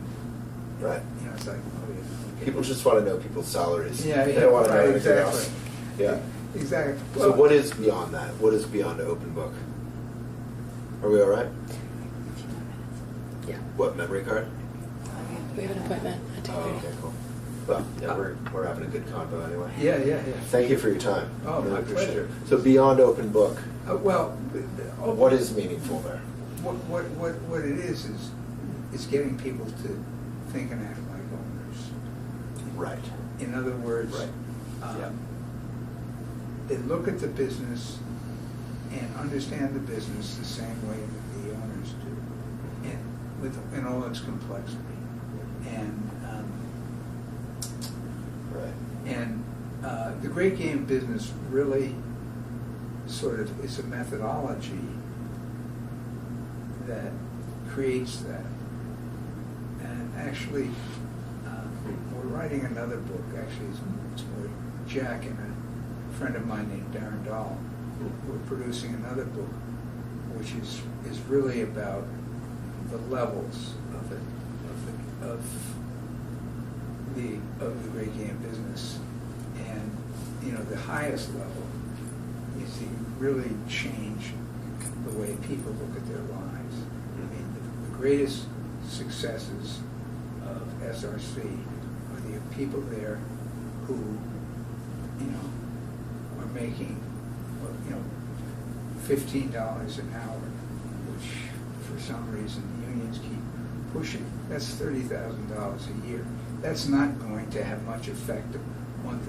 Right. You know, it's like, oh yeah. Okay. People just want to know people's salaries. Yeah, They don't want to know anything exactly. else. Yeah. Exactly. So what is beyond that? What is beyond an open book? Are we all right? Yeah. What, memory card? We have an appointment at 2:30. Oh, okay, cool. Well, yeah, we're having a good convo anyway. Yeah. Thank you for your time. Oh, Really my appreciate pleasure. it. So beyond open book, what is meaningful there? What it is getting people to think and act like owners. Right. In other words, Right. They look at the business and understand the business the same way that the owners do, and in all its complexity. And Right. and the great game business really sort of is a methodology that creates that. And actually, we're writing another book. Actually, it's more Jack and a friend of mine named Darren Dahl. We're producing another book, which is really about the levels of the great game business, and the highest level is to really change the way people look at their lives. I mean, the greatest successes of SRC are the people there who are making $15 an hour, which for some reason the unions keep pushing. That's $30,000 a year. That's not going to have much effect on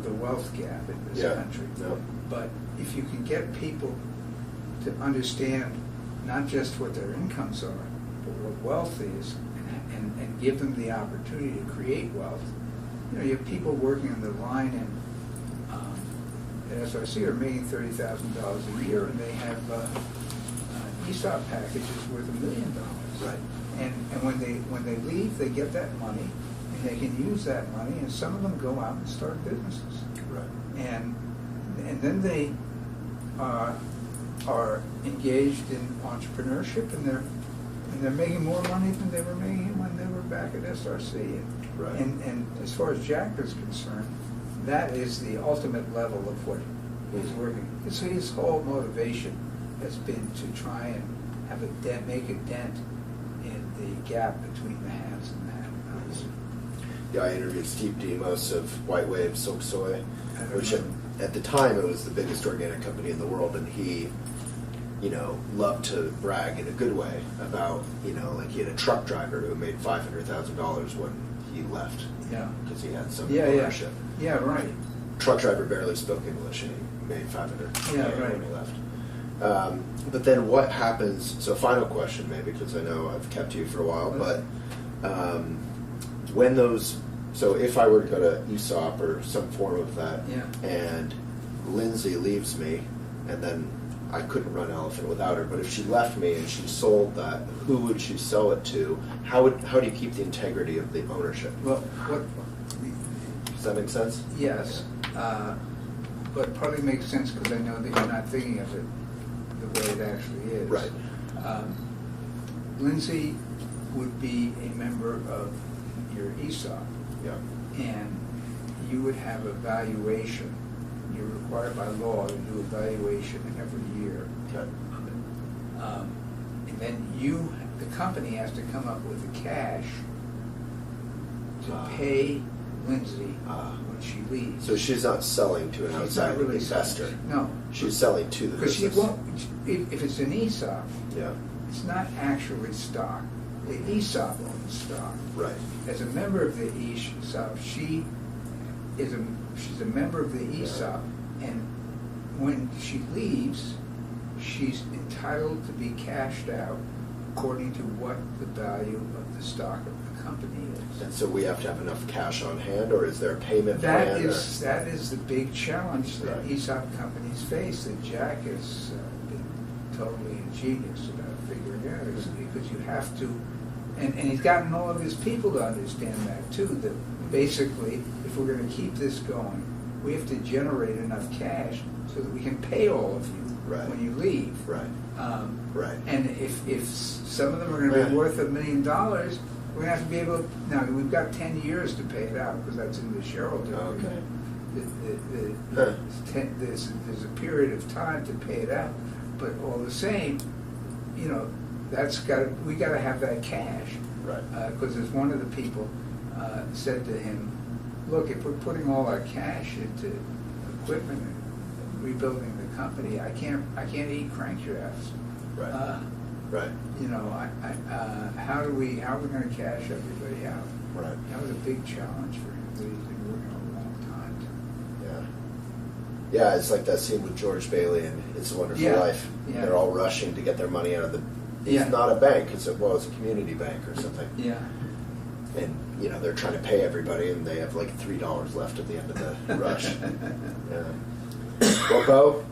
the wealth gap in this country. No. But if you can get people to understand not just what their incomes are, but what wealth is, and give them the opportunity to create wealth. You have people working on the line at SRC are making $30,000 a year, and they have ESOP packages worth $1 million. Right. And when they leave, they get that money, and they can use that money, and some of them go out and start businesses. Right. And then they are engaged in entrepreneurship, and they're making more money than they were making when they were back at SRC. Right. And as far as Jack is concerned, that is the ultimate level of what he's working. So his whole motivation has been to try and have make a dent in the gap between the haves and the have-nots. Yeah, I interviewed Steve Demos of White Wave Silk Soy, which remember. at the time it was the biggest organic company in the world, and he, loved to brag in a good way about, like he had a truck driver who made $500,000 when he left. Yeah. Because he had some Yeah, ownership. Yeah, right. Truck driver barely spoke English, and he made $500,000 right. when he left. But then what happens? So, final question, maybe, because I know I've kept you for a while. But when those, so if I were to go to ESOP or some form of that, and Lindsay leaves me, and then I couldn't run Elephant without her. But if she left me and she sold that, who would she sell it to? How do you keep the integrity of the ownership? Well, Does that make sense? yes, but partly makes sense because I know that you're not thinking of it the way it actually is. Right. Lindsay would be a member of your ESOP, Yeah. and you would have a valuation. You're required by law to do a valuation every year. Okay. And then the company has to come up with the cash to pay Lindsay when she leaves. So she's not selling to an She's outside not really investor. selling. No. She's selling to the Because she business. won't, if it's an ESOP, Yeah. it's not actually stock. The ESOP owns stock. Right. As a member of the ESOP, she's a member of the ESOP, and when she leaves, she's entitled to be cashed out according to what the value of the stock of the company is. And so we have to have enough cash on hand, or is there a payment plan? That is the big challenge that Right. ESOP companies face, that Jack has been totally ingenious about figuring out, is because you have to, and he's gotten all of his people to understand that too, that basically, if we're going to keep this going, we have to generate enough cash so that we can pay all of you Right. when you leave. Right. Right. And if some of them are going to be worth $1 million, we're going to have to be able to, now we've got 10 years to pay it out because that's in the shareholder agreement. There's a period of time to pay it out, but all the same, we got to have that cash. Right. Because as one of the people said to him, look, if we're putting all our cash into equipment and rebuilding the company, I can't eat crankshafts. Right. Right. How are we going to cash everybody out? Right. That was a big challenge for him. That he's been working a long time. Yeah. Yeah, it's like that scene with George Bailey in It's a Wonderful Life. Yeah. They're all rushing to get their money out of the. It's not a bank. It's a community bank or something. Yeah. And they're trying to pay everybody, and they have like $3 left at the end of the rush. Yeah. Well, Bo,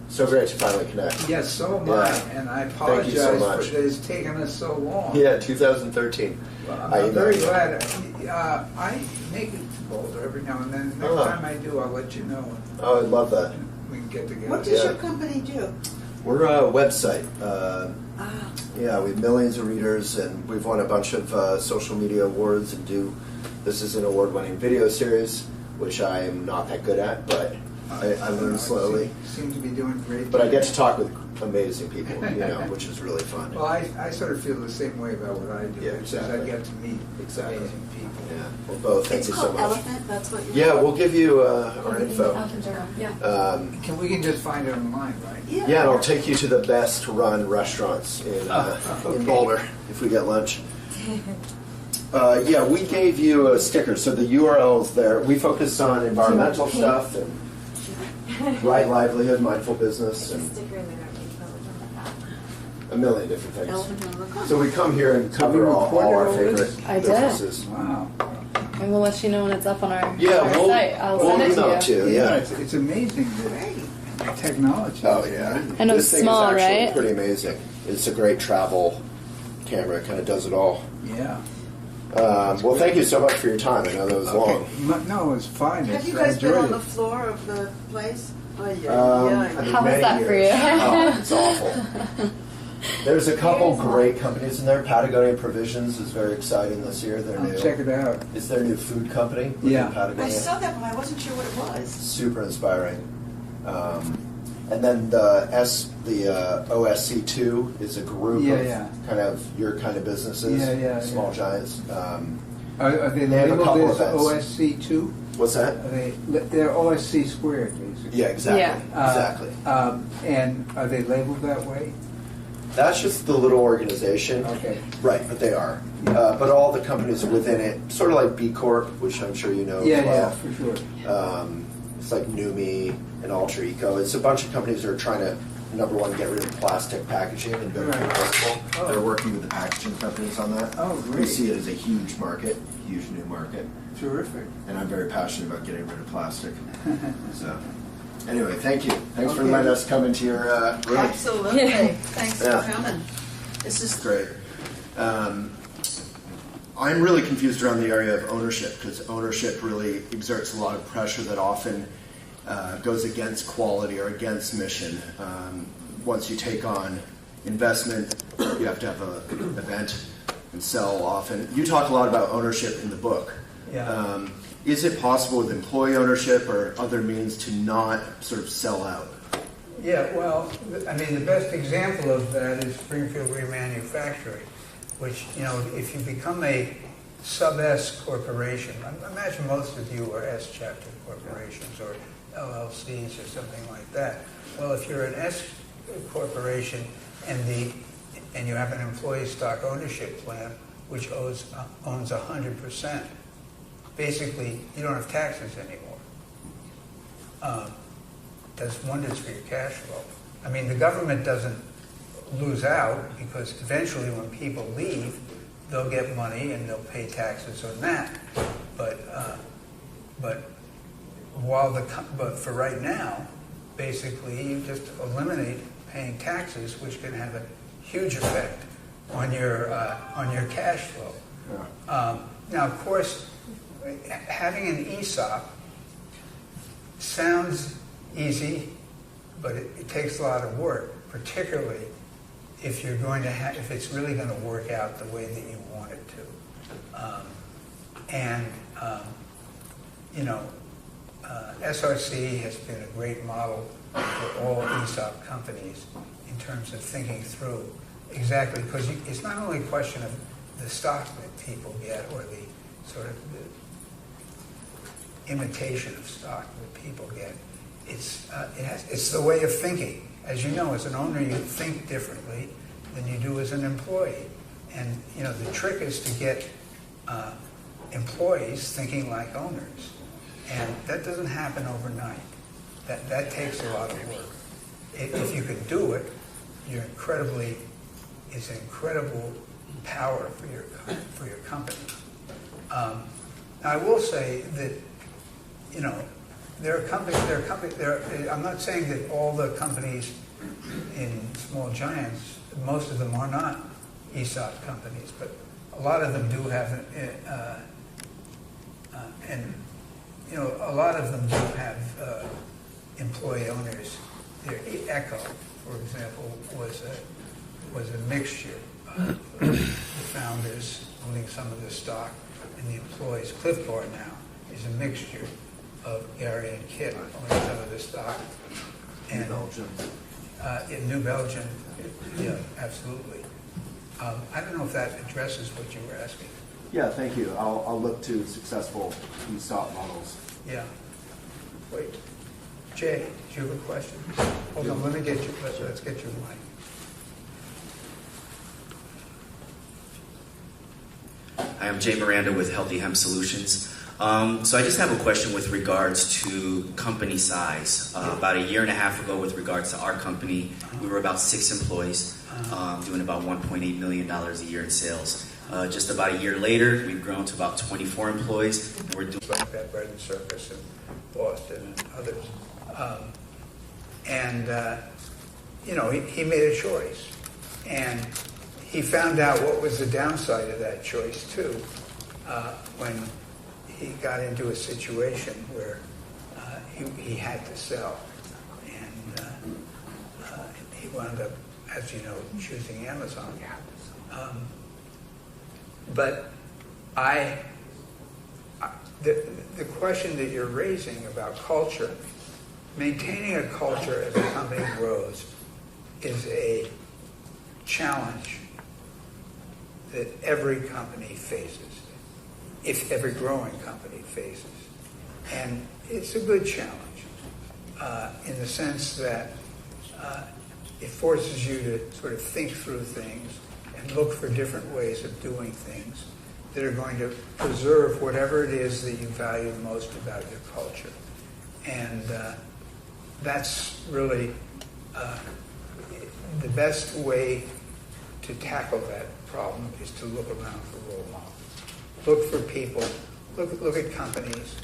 so great to finally connect. Yes, so am I, and I apologize Thank you so much. for that it's taken us so long. Yeah, 2013. Well, I'm very glad. I make it to Boulder every now and then. Next time I do, I'll let you know. Oh, I love that. We can get together. What does your company do? We're a website. Yeah, we have millions of readers, and we've won a bunch of social media awards and this is an award-winning video series, which I am not that good at, but I learn slowly. Seem to be doing great. But I get to talk with amazing people, which is really fun. Well, I sort of feel the same way about what I do. Yeah, exactly. I get to meet Exactly. amazing people. Yeah. Well, Bo, thank It's you so called much. Elephant, that's what you're... Yeah, we'll give you our info. Yeah. We can just find it online, right? Yeah. Yeah, and I'll take you to the best run restaurants in Okay. Boulder if we get lunch. Yeah, we gave you a sticker, so the URL's there. We focus on environmental stuff and right livelihood, mindful business, and Sticker in there, a million different things. Elephant. So we come here and cover all our favorite I did. businesses. Wow. And we'll let you know when it's up on our, Yeah, our site. I'll we'll send it email to you. too. Yeah. It's amazing the technology. Oh yeah. And it was this thing small, is actually right? pretty amazing. It's a great travel camera. It kind of does it all. Yeah. Well, thank you so much for your time. I know that was long. No, it's fine. Have you I guys been enjoyed on the it. floor of the place? Oh, I yeah. mean, How was many that for years. you? Oh, it's awful. There's a couple great companies in there. Patagonia Provisions is very exciting this year. They're I'll new. check it out. It's their new food company. within Yeah. Patagonia. I saw that, but I wasn't sure what it was. Super inspiring. And then the OSC2 is a group Yeah, of yeah. kind of your kind of businesses, Yeah, small yeah. giants. Are they They have a labeled couple as events. OSC2? What's that? They're OSC squared, basically. Yeah, exactly. Yeah. Exactly. And are they labeled that way? That's just the little organization. Okay. Right, but they are. Yeah. But all the companies within it, sort of like B Corp, which I'm sure you know Yeah, as well. yeah, for sure. It's like Numi and Ultra Eco. It's a bunch of companies that are trying to, number one, get rid of plastic packaging and go to Right. recyclable. Oh. They're working with the packaging companies on that. Oh, We great. see it as a huge market, huge new market. Terrific. And I'm very passionate about getting rid of plastic. So, anyway, thank you. Thanks for Okay. letting us come into your room. Absolutely. Thanks Yeah. for coming. This is Great. I'm really confused around the area of ownership because ownership really exerts a lot of pressure that often goes against quality or against mission. Once you take on investment, you have to have an event and sell often. You talk a lot about ownership in the book. Yeah. Is it possible with employee ownership or other means to not sort of sell out? Yeah, well, I mean, the best example of that is Springfield Remanufacturing, which, if you become a sub-S corporation, imagine most of you are S-chapter corporations or LLCs or something like that. Well, if you're an S corporation and you have an employee stock ownership plan, which owns 100%, basically, you don't have taxes anymore. Does wonders for your cash flow. I mean, the government doesn't lose out because eventually when people leave, they'll get money and they'll pay taxes on that. But for right now, basically you just eliminate paying taxes, which can have a huge effect on your cash flow. Yeah. Now, of course, having an ESOP sounds easy, but it takes a lot of work, particularly if you're going to if it's really going to work out the way that you want it to. SRC has been a great model for all ESOP companies in terms of thinking through exactly, because it's not only a question of the stock that people get or the sort of the imitation of stock that people get. It's the way of thinking. As you know, as an owner, you think differently than you do as an employee. And the trick is to get employees thinking like owners. And that doesn't happen overnight. That takes a lot of work. If you can do it, it's an incredible power for your company. Now, I will say that I'm not saying that all the companies in Small Giants, most of them are not ESOP companies, but a lot of them do have, a lot of them do have employee owners Echo, for example, was a mixture of the founders owning some of the stock and the employees. Cliff Bar now is a mixture of Gary and Kit owning some of the stock. And New Belgium. In New Belgium, yeah, absolutely. I don't know if that addresses what you were asking. Yeah, thank you. I'll look to successful ESOP models. Yeah. Wait. Jay, do you have a question? Hold on, let me get you, let's get your mic. Hi, I'm Jay Miranda with Healthy Hemp Solutions. So I just have a question with regards to company size. About a year and a half ago, with regards to our company, we were about 6 employees, doing about $1.8 million a year in sales. Just about a year later, we've grown to about 24 employees, and we're doing Like that Bread and Circus in Boston and others. He made a choice. And he found out what was the downside of that choice, too, when he got into a situation where he had to sell. And he wound up, as you know, choosing Amazon. But the question that you're raising about culture, maintaining a culture as a company grows is a challenge that every company faces, if every growing company faces. And it's a good challenge in the sense that it forces you to sort of think through things and look for different ways of doing things that are going to preserve whatever it is that you value most about your culture. And that's really the best way to tackle that problem is to look around for role models. Look for people, look at companies